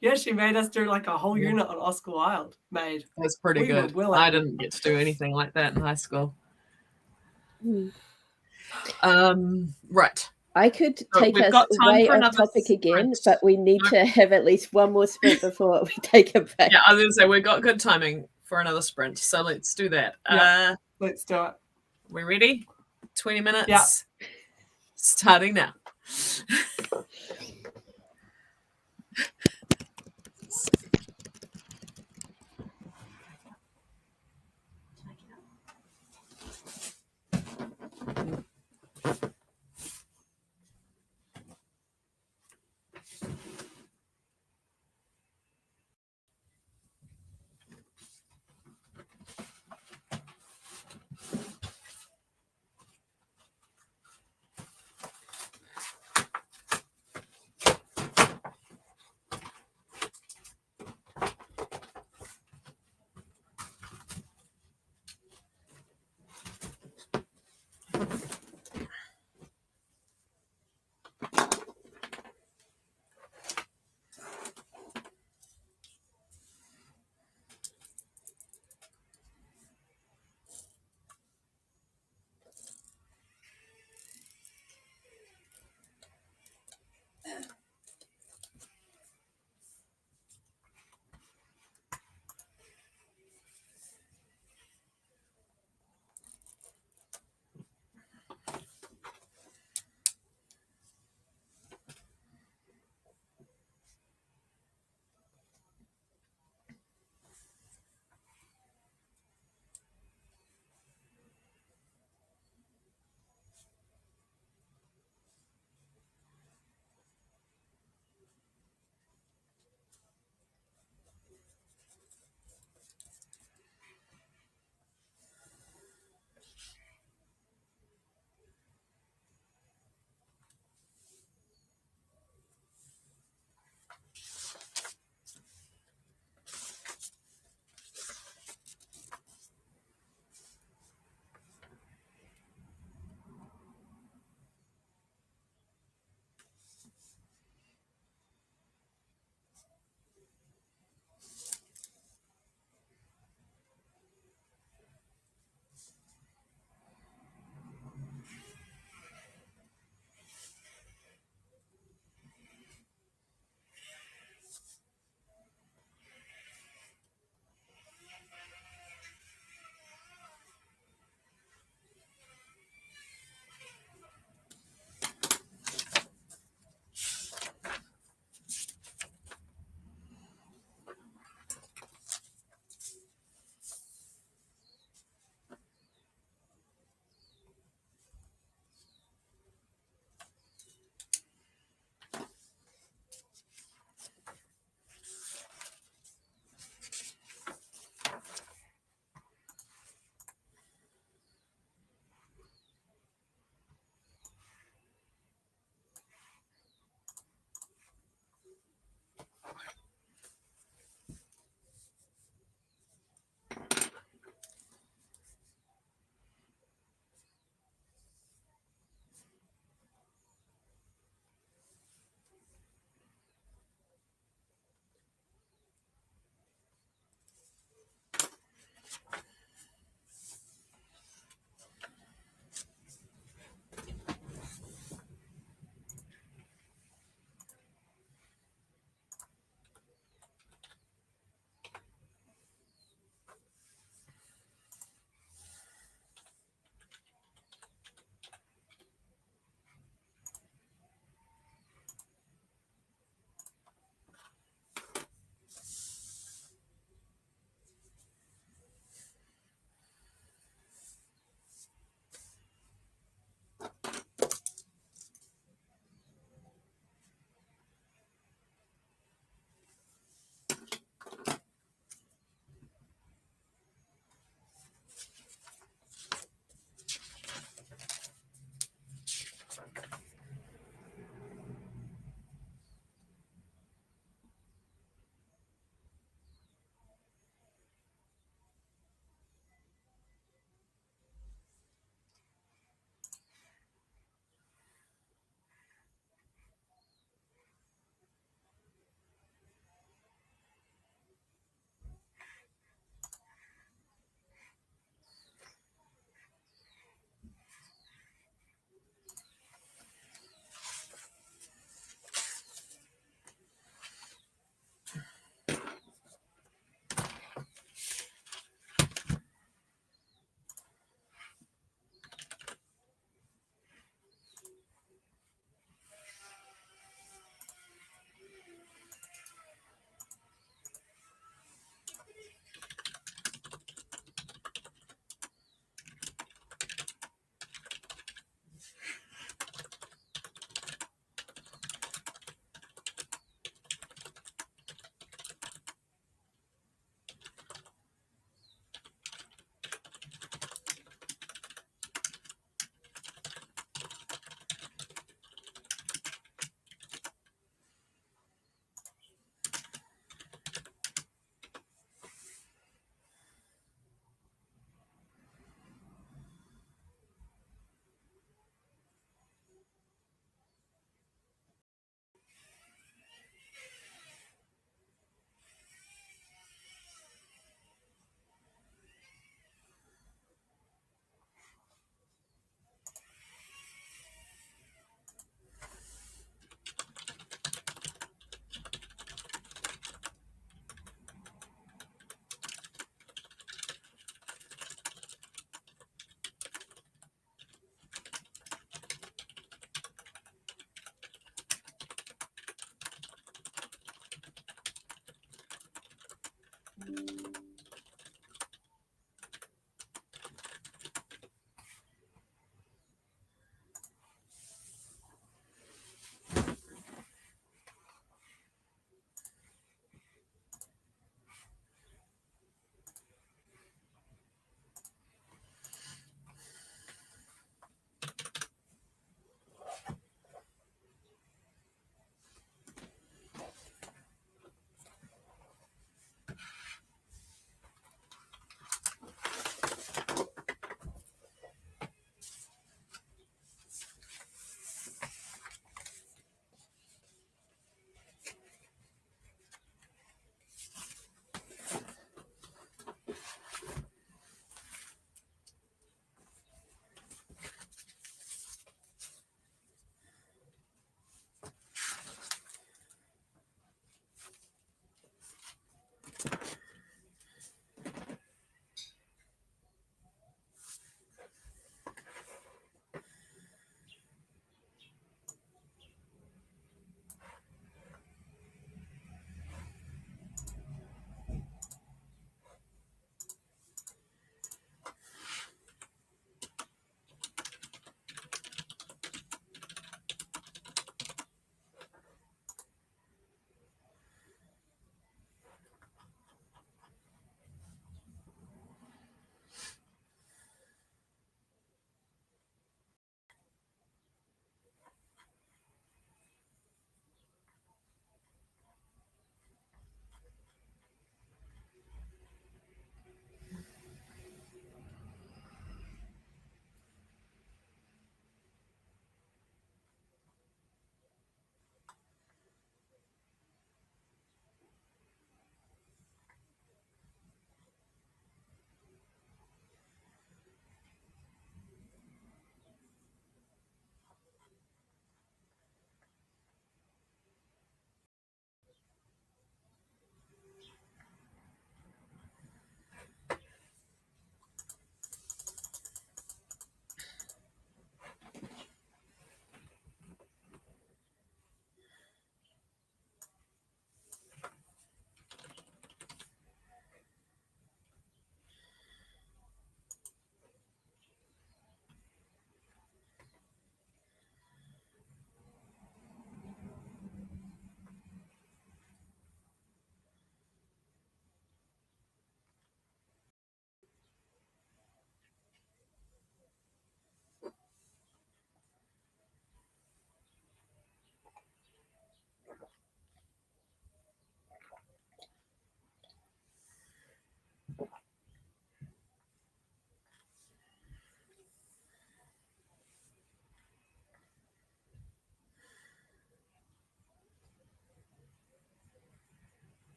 Yeah, she made us do like a whole unit on Oscar Wilde. That's pretty good. I didn't get to do anything like that in high school. Right. I could take us way off topic again, but we need to have at least one more sprint before we take a break. Yeah, I was going to say we've got good timing for another sprint, so let's do that. Yeah, let's do it. We ready? 20 minutes? Yeah. Starting now.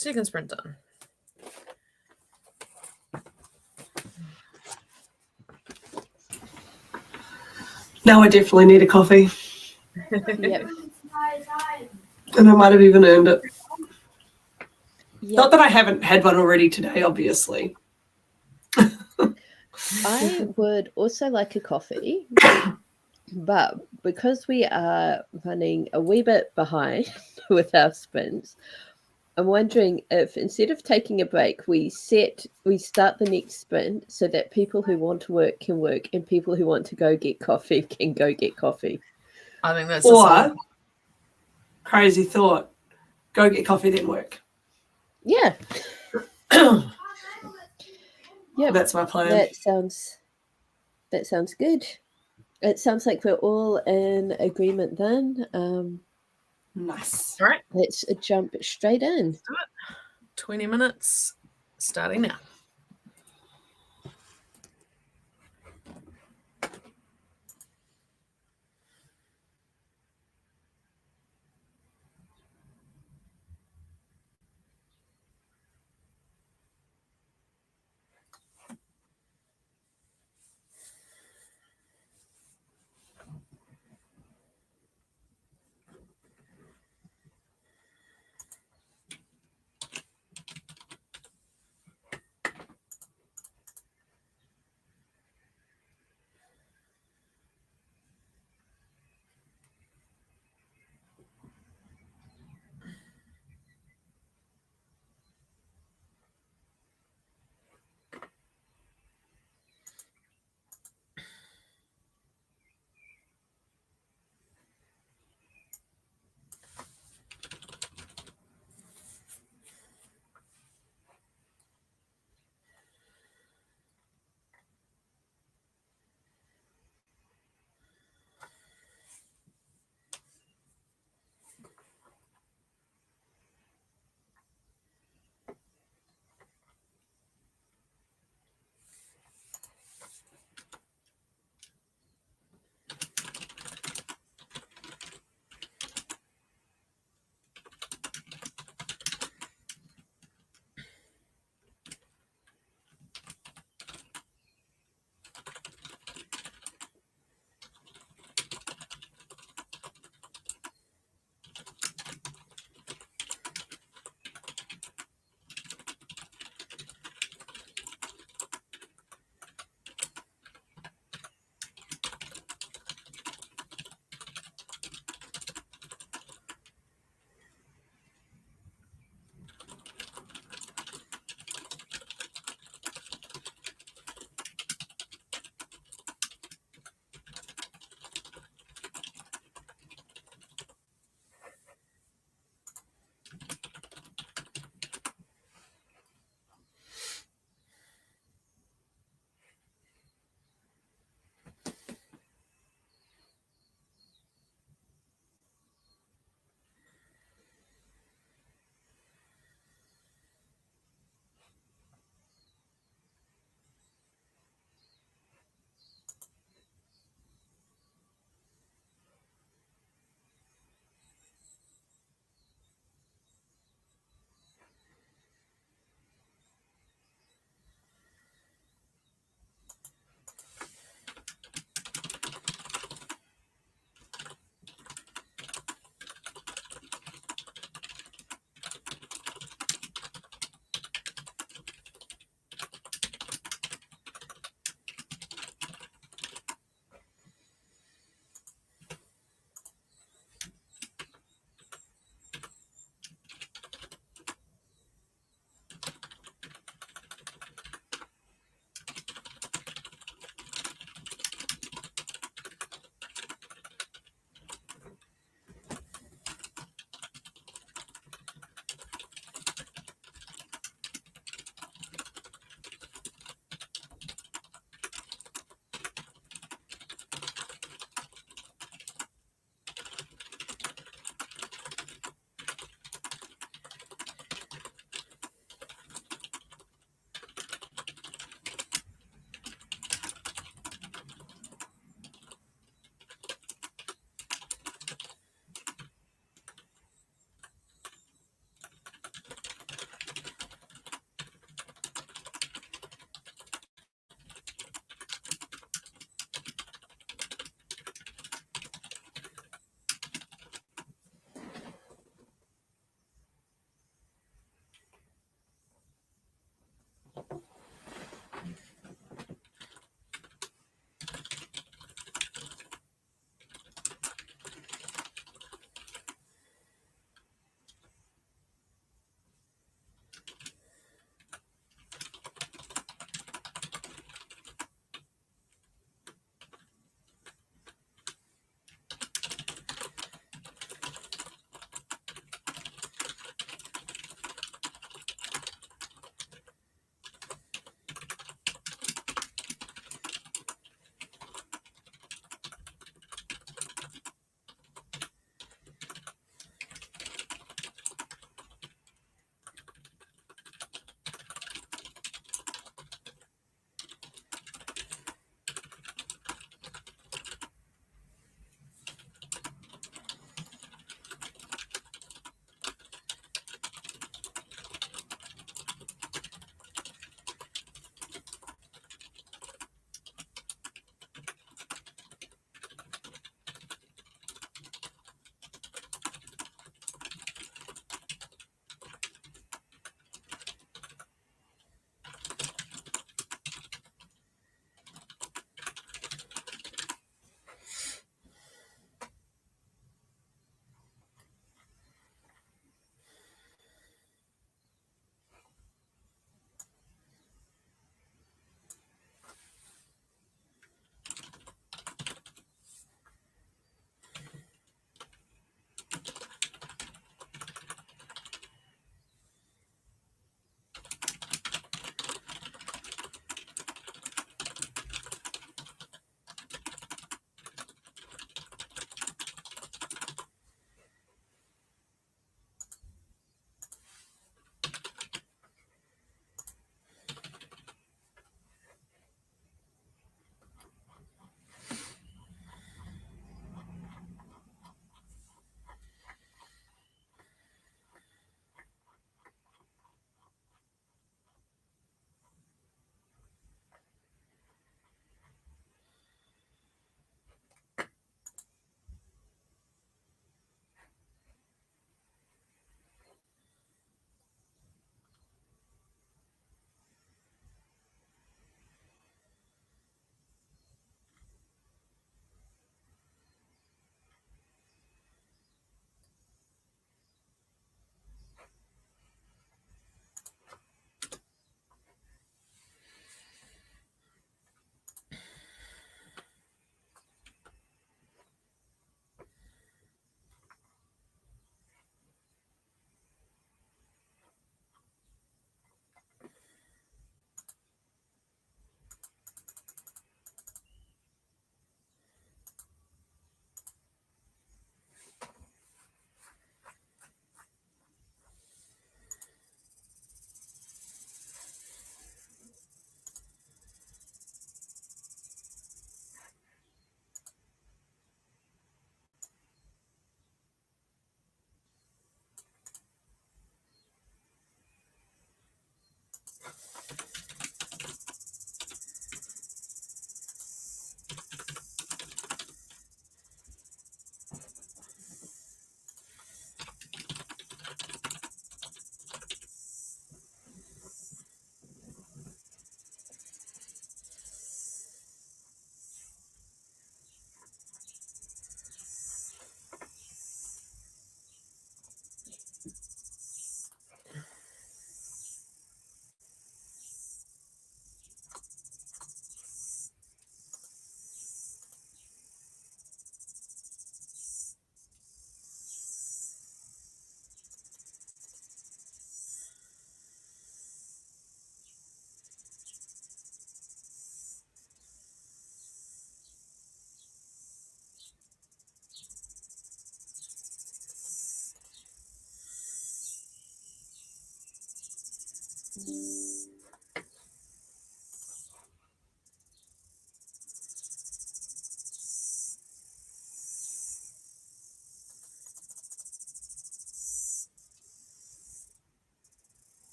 Second sprint done. Now I definitely need a coffee. Yep. And I might have even earned it. Yep. Not that I haven't had one already today, obviously. I would also like a coffee, but because we are running a wee bit behind with our sprints, I'm wondering if instead of taking a break, we start the next sprint so that people who want to work can work and people who want to go get coffee can go get coffee. I think that's or crazy thought. Go get coffee, then work. Yeah. Yeah, that's my plan. That sounds good. It sounds like we're all in agreement then. Nice. All right. Let's jump straight in. Let's do it. 20 minutes starting now.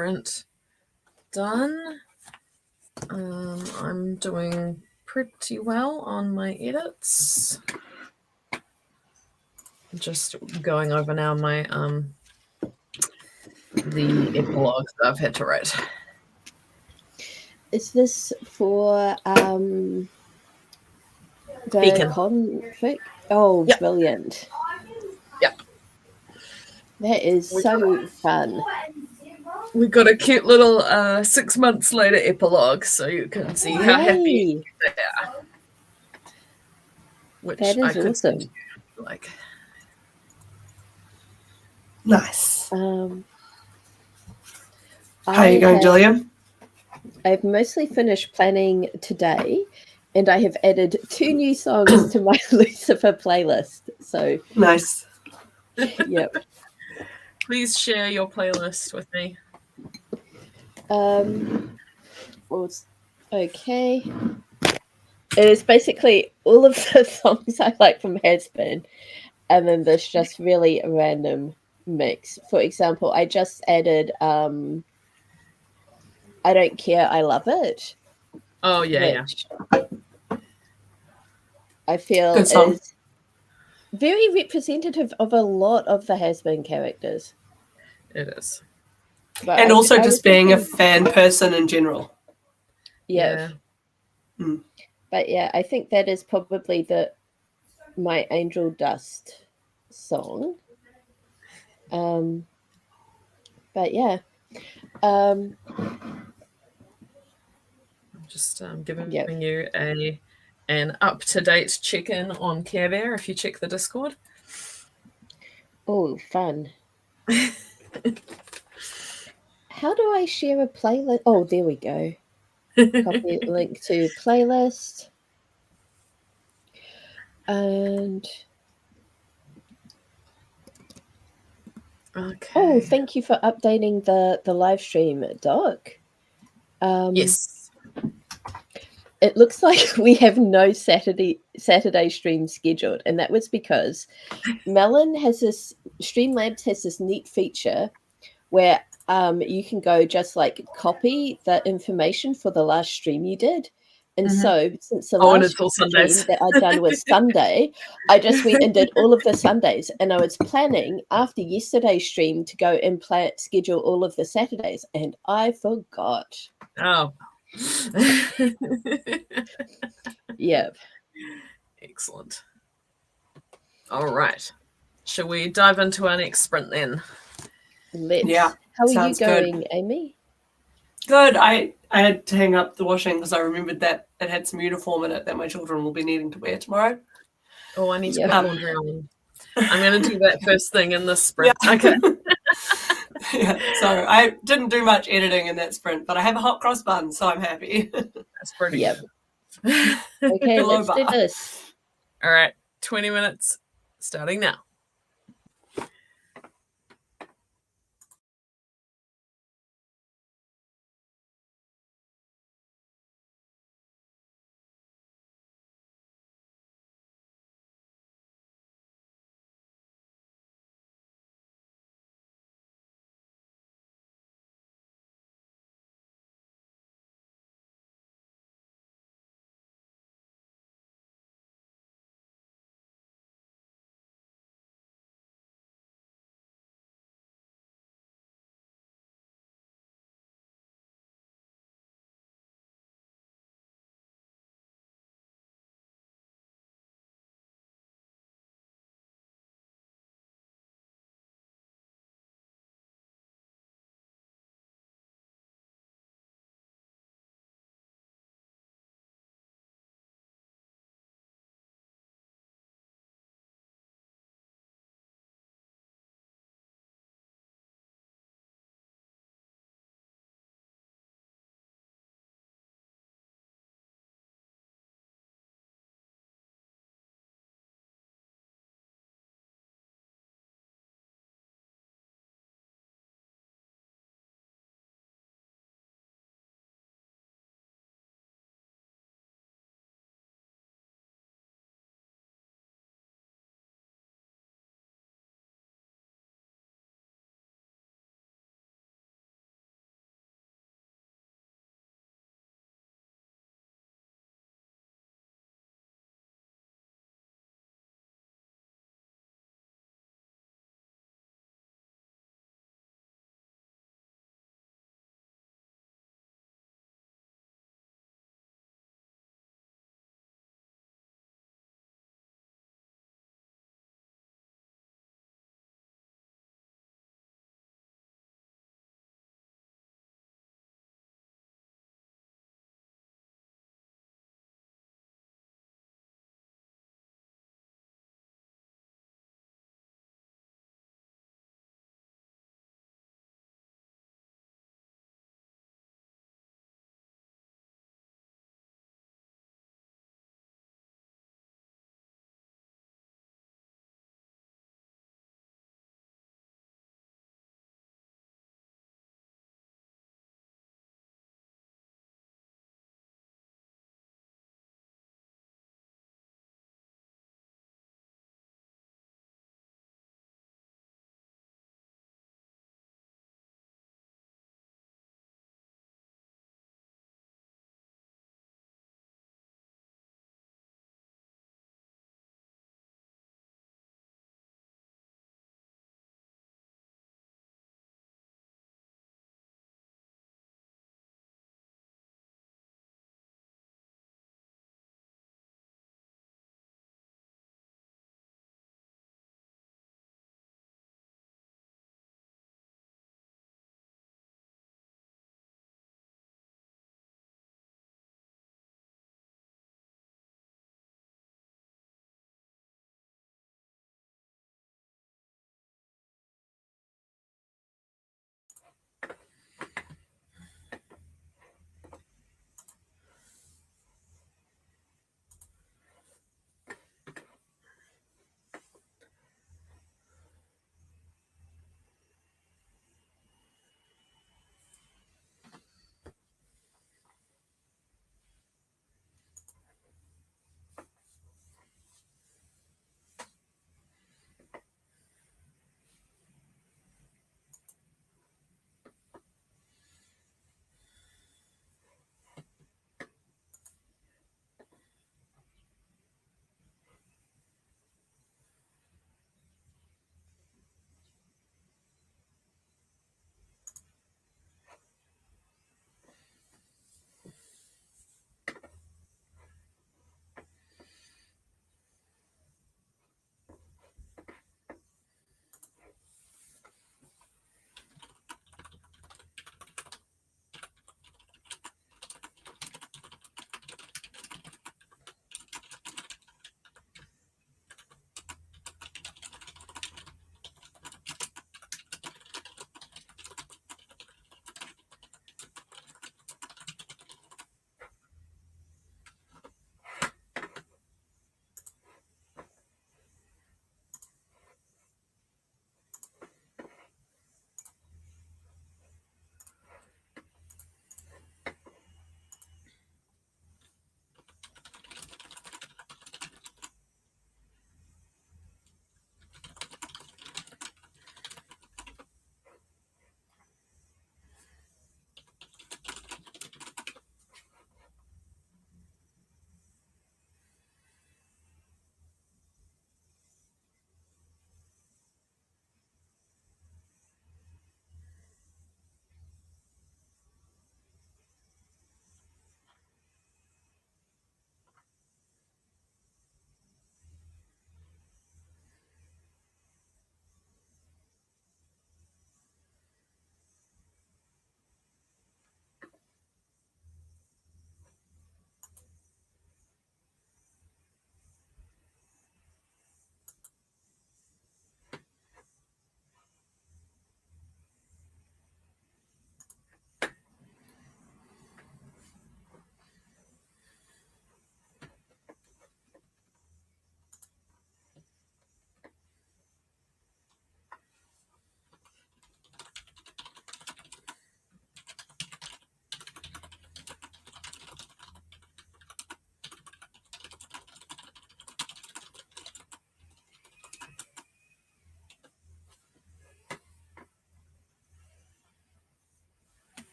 sprint done. I'm doing pretty well on my edits. Just going over now my the epilogues that I've had to write. Is this for the Beacon. conflict? Oh, yep. Brilliant. Yep. That is so fun. We got a cute little 6 months later epilogue, so you can see how happy they are. Which that is awesome. Like, nice. How are you going, Gillian? I've mostly finished planning today, and I have added 2 new songs to my Lucifer playlist. So nice. Yep. Please share your playlist with me. Okay. It is basically all of the songs I like from Has Been, and then there's just really a random mix. For example, I just added I Don't Care, I Love It. Oh, yeah, I feel is very representative of a lot of the Has Been characters. It is. But and also just being a fan person in general. Yeah. But yeah, I think that is probably my Angel Dust song. But yeah. I'm just giving you an up-to-date check-in on Care Bear if you check the Discord. Oh, fun. How do I share a playlist? Oh, there we go. Copy link to playlist. And okay. Oh, thank you for updating the live stream, Doc. Yes. It looks like we have no Saturday stream scheduled, and that was because Melon has this Streamlabs has this neat feature where you can go just like copy the information for the last stream you did. And so since the last stream that I'd done was Sunday, I just went and did all of the Sundays, and I was planning after yesterday's stream to go and schedule all of the Saturdays, and I forgot. Oh. Yep. Excellent. All right. Shall we dive into our next sprint then? Let's. Yeah. How are you going, Amy? Good. I had to hang up the washing because I remembered that it had some uniform in it that my children will be needing to wear tomorrow. Oh, I need to put laundry on. I'm going to do that first thing in this sprint. Yeah. Okay. Yeah. So I didn't do much editing in that sprint, but I have a hot cross bun, so I'm happy. That's pretty good. Okay, let's do this. All right. 20 minutes starting now.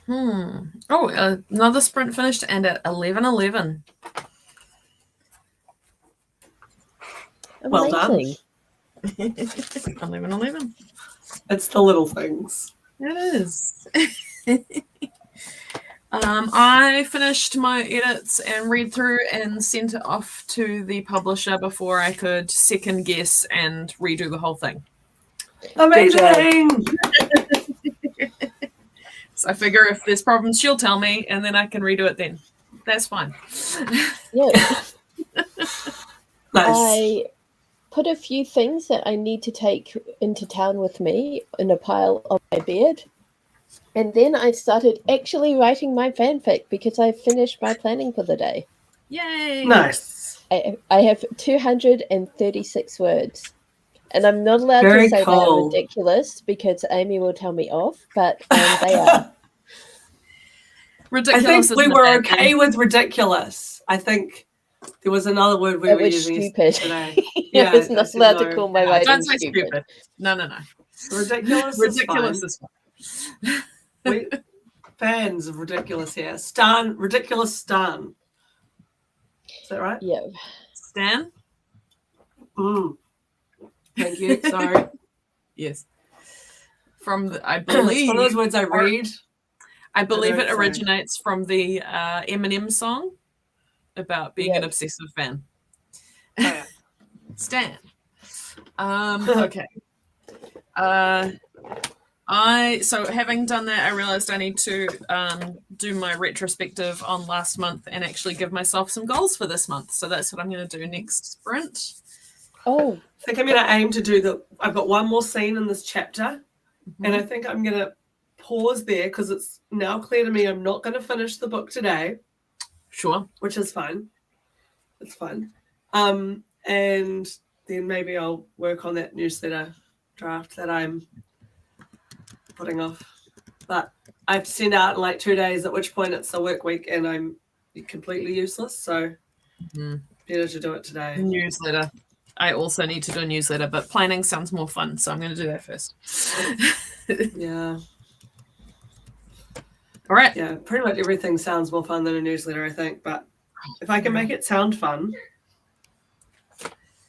Oh, another sprint finished and at 11:11. Well done. 11:11. It's the little things. It is. I finished my edits and read through and sent it off to the publisher before I could second guess and redo the whole thing. Amazing! So I figure if there's problems, she'll tell me, and then I can redo it then. That's fine. Yeah. Nice. I put a few things that I need to take into town with me in a pile on my bed. And then I started actually writing my fanfic because I finished my planning for the day. Yay! Nice. I have 236 words. And I'm not allowed to say they are ridiculous because Amy will tell me off, but they are. Ridiculous. I think we were okay with ridiculous. I think there was another word we were using stupid. today. Yeah, I was not allowed to call my writing don't say stupid. No. Ridiculous. Ridiculous is fine. We fans of ridiculous here. Ridiculous Stan. Is that right? Yeah. Stan? Thank you. Sorry. Yes. From the, I believe it's one of those words I read. I believe it originates from the Eminem song about being an obsessive fan. Oh, yeah. Stan. Okay. So having done that, I realized I need to do my retrospective on last month and actually give myself some goals for this month. So that's what I'm going to do next sprint. Oh, I think I'm going to aim to do I've got one more scene in this chapter, and I think I'm going to pause there because it's now clear to me I'm not going to finish the book today. Sure. Which is fine. It's fine. And then maybe I'll work on that newsletter draft that I'm putting off. But I have to send out in like 2 days, at which point it's a work week and I'm completely useless. So better to do it today. Newsletter. I also need to do a newsletter, but planning sounds more fun, so I'm going to do that first. Yeah. All right. Yeah, pretty much everything sounds more fun than a newsletter, I think. But if I can make it sound fun,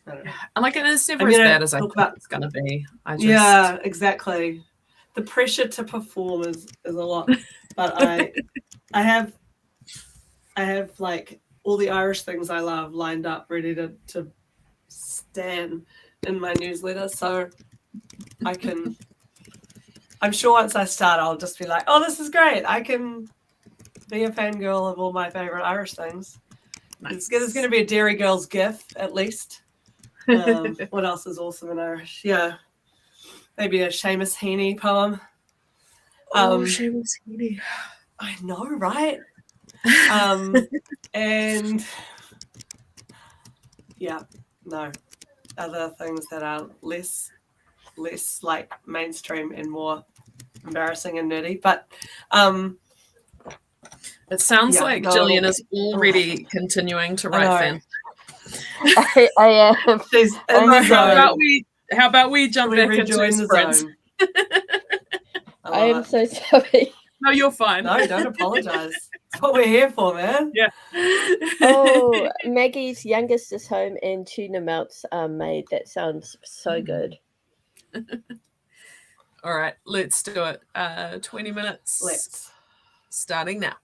I don't know. And like, it's never as bad as I think it's going to be. Yeah, exactly. The pressure to perform is a lot. But I have like all the Irish things I love lined up, ready to stand in my newsletter. So I'm sure once I start, I'll just be like, oh, this is great. I can be a fangirl of all my favorite Irish things. Nice. It's going to be a Dairy Girls GIF, at least. What else is awesome in Irish? Yeah. Maybe a Seamus Heaney poem. Seamus Heaney. I know, right? And yeah, no. Other things that are less like mainstream and more embarrassing and nerdy. But it sounds like Gillian is already continuing to write fan. I am. How about we jump back into sprints? I am so sorry. No, you're fine. No, don't apologize. That's what we're here for, man. Yeah. Oh, Maggie's youngest is home and tuna melts are made. That sounds so good. All right, let's do it. 20 minutes. Let's. Starting now.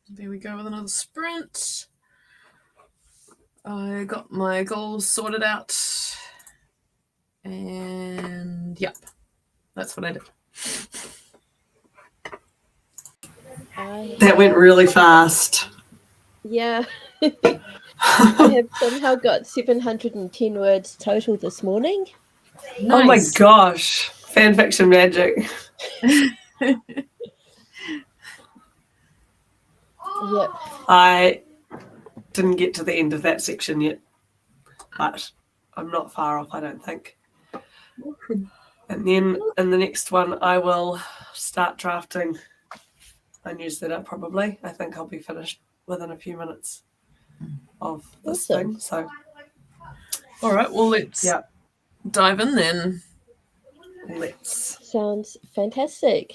There we go with another sprint. I got my goals sorted out. And yep, that's what I did. That went really fast. Yeah. I have somehow got 710 words total this morning. Nice. Oh my gosh. Fan fiction magic. Yep. I didn't get to the end of that section yet, but I'm not far off, I don't think. And then in the next one, I will start drafting my newsletter probably. I think I'll be finished within a few minutes of this thing. So, all right, well, let's dive in then. Let's. Sounds fantastic.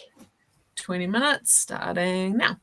20 minutes starting now.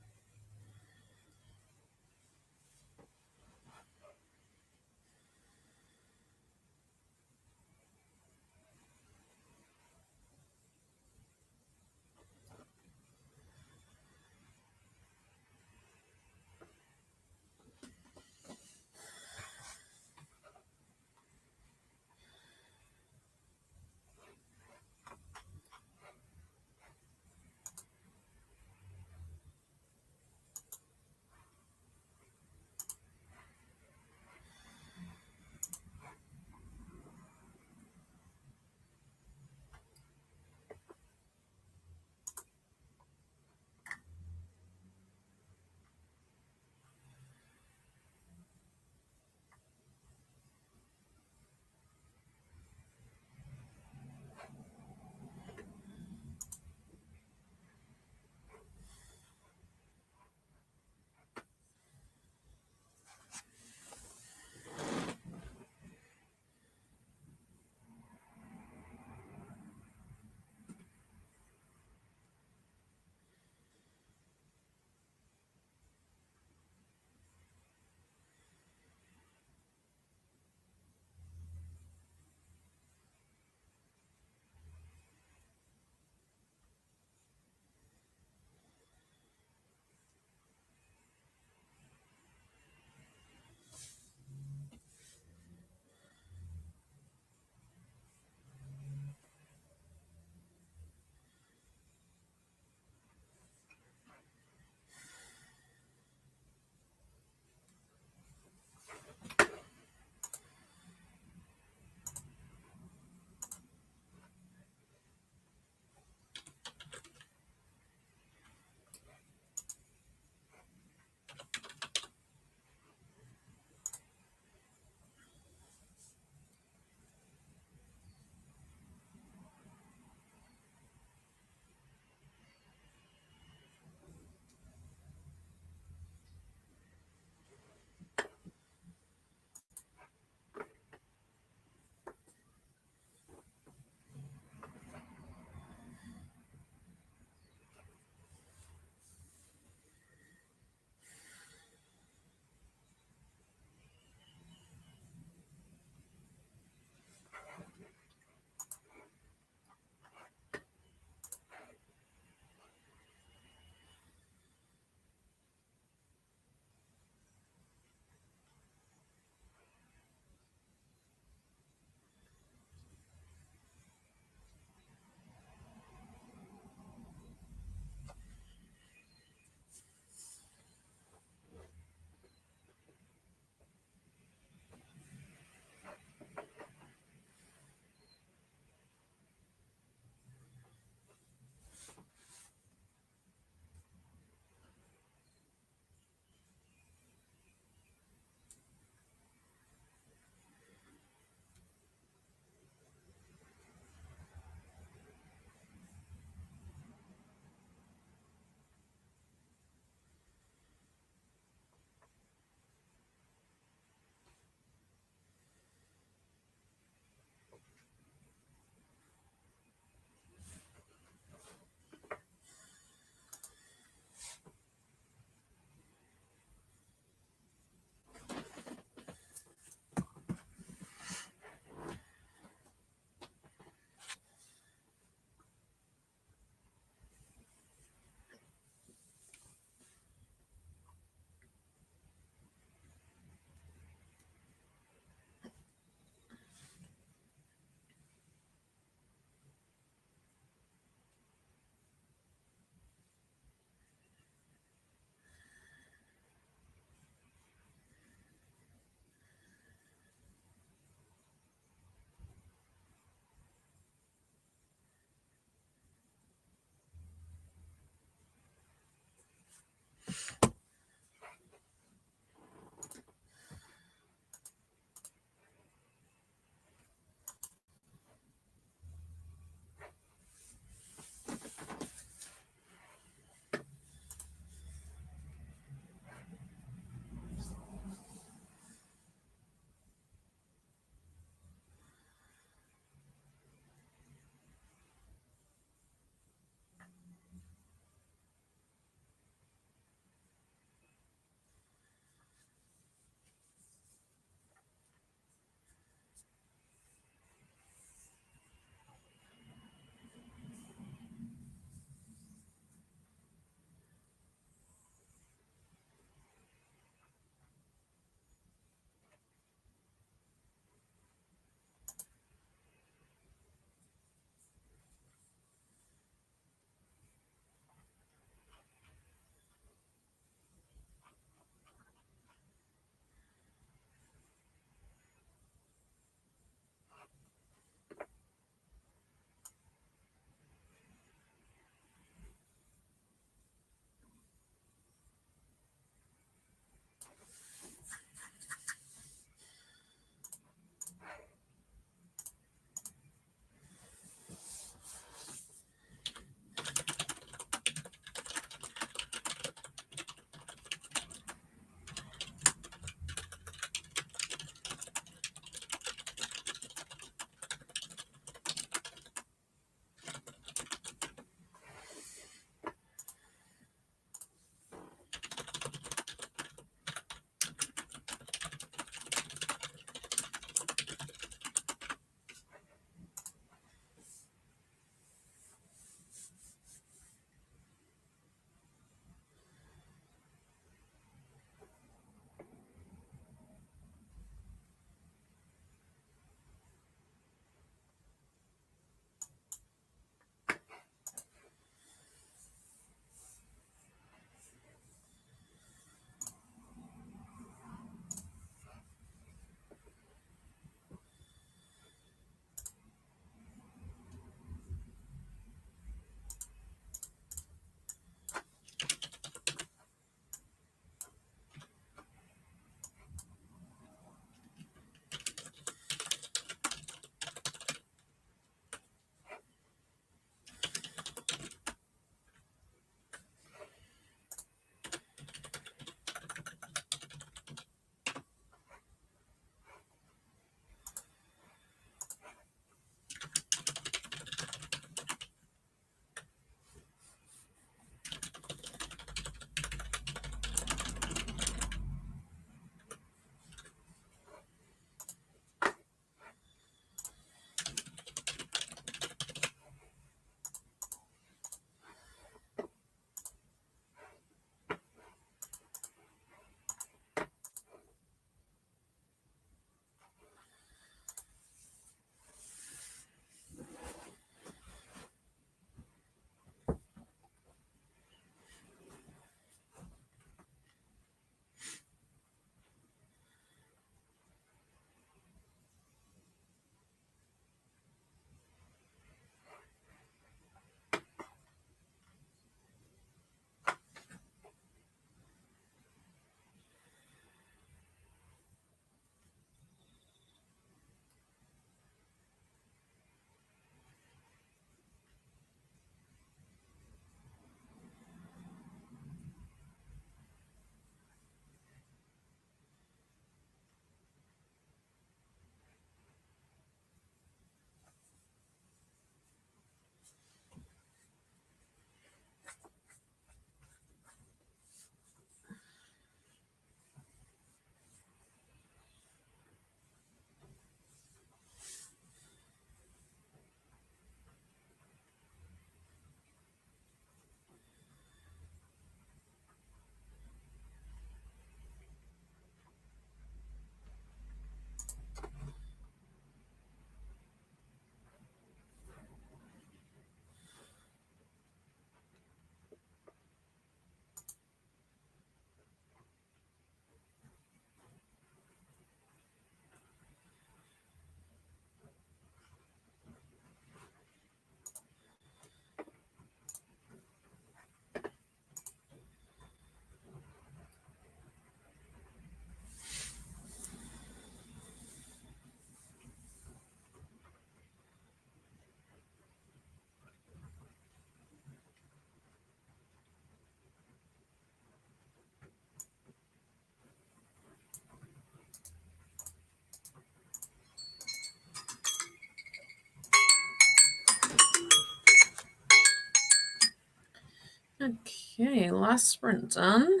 Okay, last sprint done.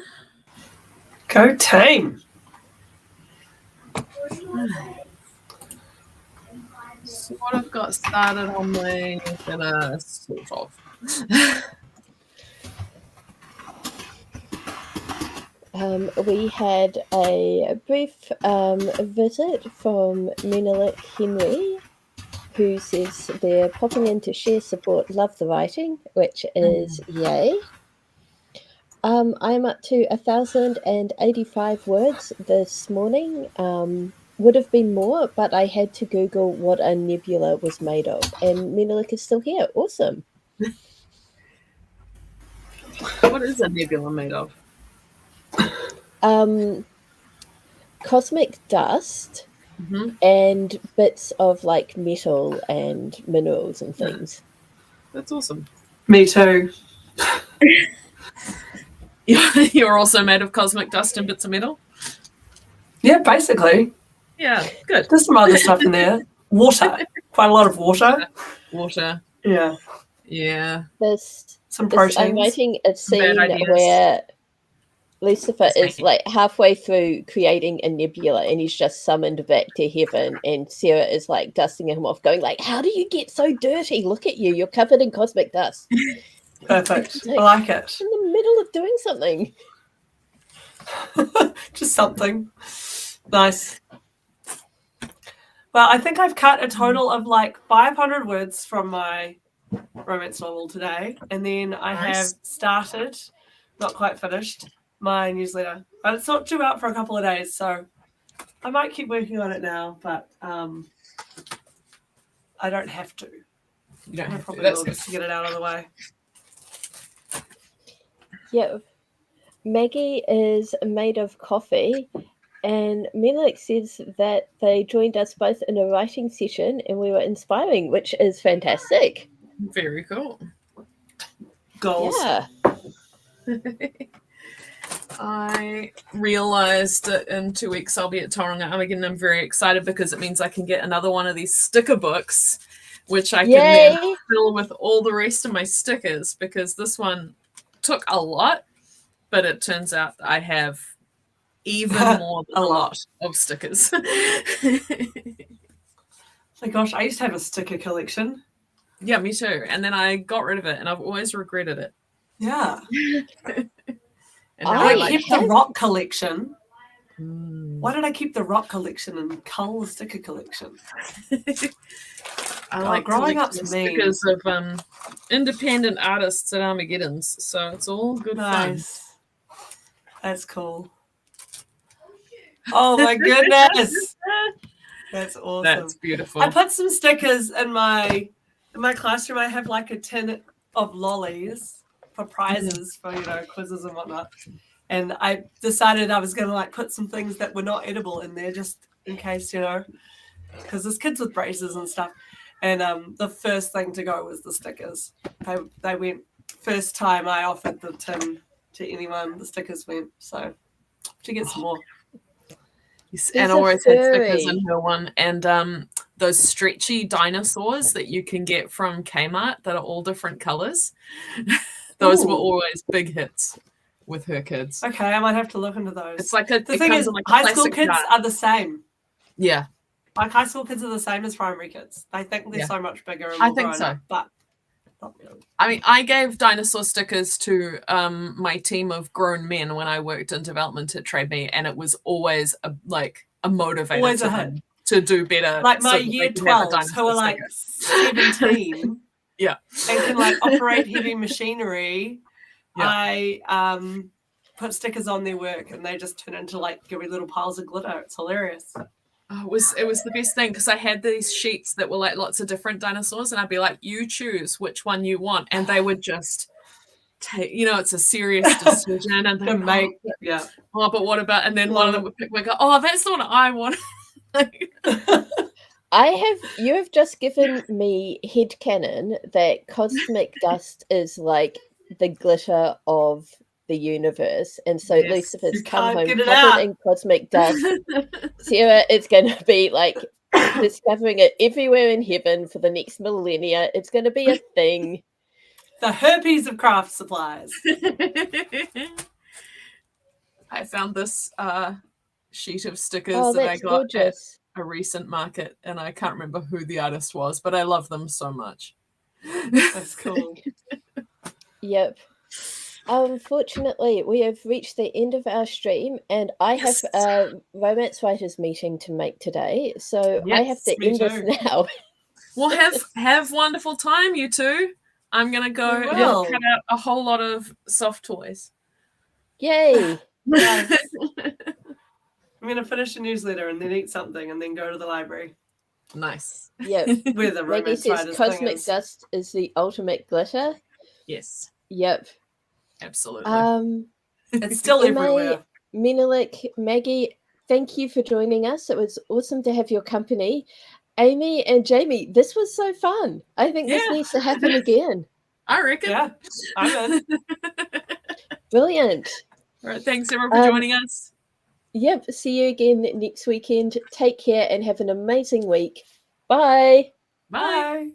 Go team. So what I've got started on my sort of. We had a brief visit from Menelik Henry, who says they're popping in to share support, love the writing, which is yay. I'm up to 1,085 words this morning. Would have been more, but I had to Google what a nebula was made of, and Menelik is still here. Awesome. What is a nebula made of? Cosmic dust and bits of like metal and minerals and things. That's awesome. Me too. You're also made of cosmic dust and bits of metal? Yeah, basically. Yeah, good. There's some other stuff in there. Water. Quite a lot of water. Water. Yeah. Yeah. There's some proteins. I'm writing a scene where Lucifer is like halfway through creating a nebula and he's just summoned back to heaven, and Sarah is like dusting him off, going like, how do you get so dirty? Look at you. You're covered in cosmic dust. Perfect. Like, I like it. In the middle of doing something. Just something. Nice. Well, I think I've cut a total of like 500 words from my romance novel today. And then I have started, not quite finished, my newsletter. But it's not due out for a couple of days, so I might keep working on it now, but I don't have to. You don't I have probably to. will just to get it out of the way. Yeah. Maggie is made of coffee, and Menelik says that they joined us both in a writing session and we were inspiring, which is fantastic. Very cool. Goals. Yeah. I realized that in 2 weeks I'll be at Tauranga again. I'm very excited because it means I can get another one of these sticker books, which I can then fill with all the rest of my stickers, because this one took a lot, but it turns out I have even more than a lot of stickers. My gosh, I used to have a sticker collection. Yeah, me too. And then I got rid of it, and I've always regretted it. Yeah. And I kept the rock collection. Why did I keep the rock collection and cull the sticker collection? I like growing up stickers of independent artists at Armageddon's, so it's all good fun. That's cool. Oh my goodness. That's awesome. That's beautiful. I put some stickers in my classroom. I have like a tin of lollies for prizes for, quizzes and whatnot. And I decided I was going to like put some things that were not edible in there just in case, because there's kids with braces and stuff. And the first thing to go was the stickers. They went, first time I offered the tin to anyone, the stickers went. So to get some more. Yes, and I always had stickers in her one. And those stretchy dinosaurs that you can get from Kmart that are all different colors. Those were always big hits with her kids. Okay, I might have to look into those. It's like the thing is, like high school kids are the same. Yeah. Like high school kids are the same as primary kids. They think they're so much bigger and I think so. Up, but not really. I mean, I gave dinosaur stickers to my team of grown men when I worked in development at Trade Me, and it was always a motivator. Always a hit. to do better. Like my year 12s who are like 17 yeah, and can like operate heavy machinery. I put stickers on their work and they just turn into like give me little piles of glitter. It's hilarious. Oh, it was the best thing because I had these sheets that were like lots of different dinosaurs, and I'd be like, you choose which one you want, and they would just take, it's a serious decision, and they make oh, but what about, and then one of them would pick, we go, oh, that's the one I want. You have just given me headcanon that cosmic dust is like the glitter of the universe, and so Lucifer's come home covered in cosmic dust. Sarah, it's going to be like discovering it everywhere in heaven for the next millennia. It's going to be a thing. The herpes of craft supplies. I found this sheet of stickers that I got at a recent market, and I can't remember who the artist was, but I love them so much. That's cool. Yep. Unfortunately, we have reached the end of our stream, and I have a romance writers meeting to make today, so I have to end this now. Well, have wonderful time, you two. I'm gonna go and cut out a whole lot of soft toys. Yay! I'm gonna finish a newsletter and then eat something and then go to the library. Nice. Yep. Where the romance writers cosmic dust is the ultimate glitter. Yes. Yep. Absolutely. It's still everywhere. Menelik, Maggie, thank you for joining us. It was awesome to have your company. Amy and Jamie, this was so fun. I think this needs to happen again. I reckon. Yeah, I'm in. Brilliant. All right, thanks everyone for joining us. Yep, see you again next weekend. Take care and have an amazing week. Bye. Bye.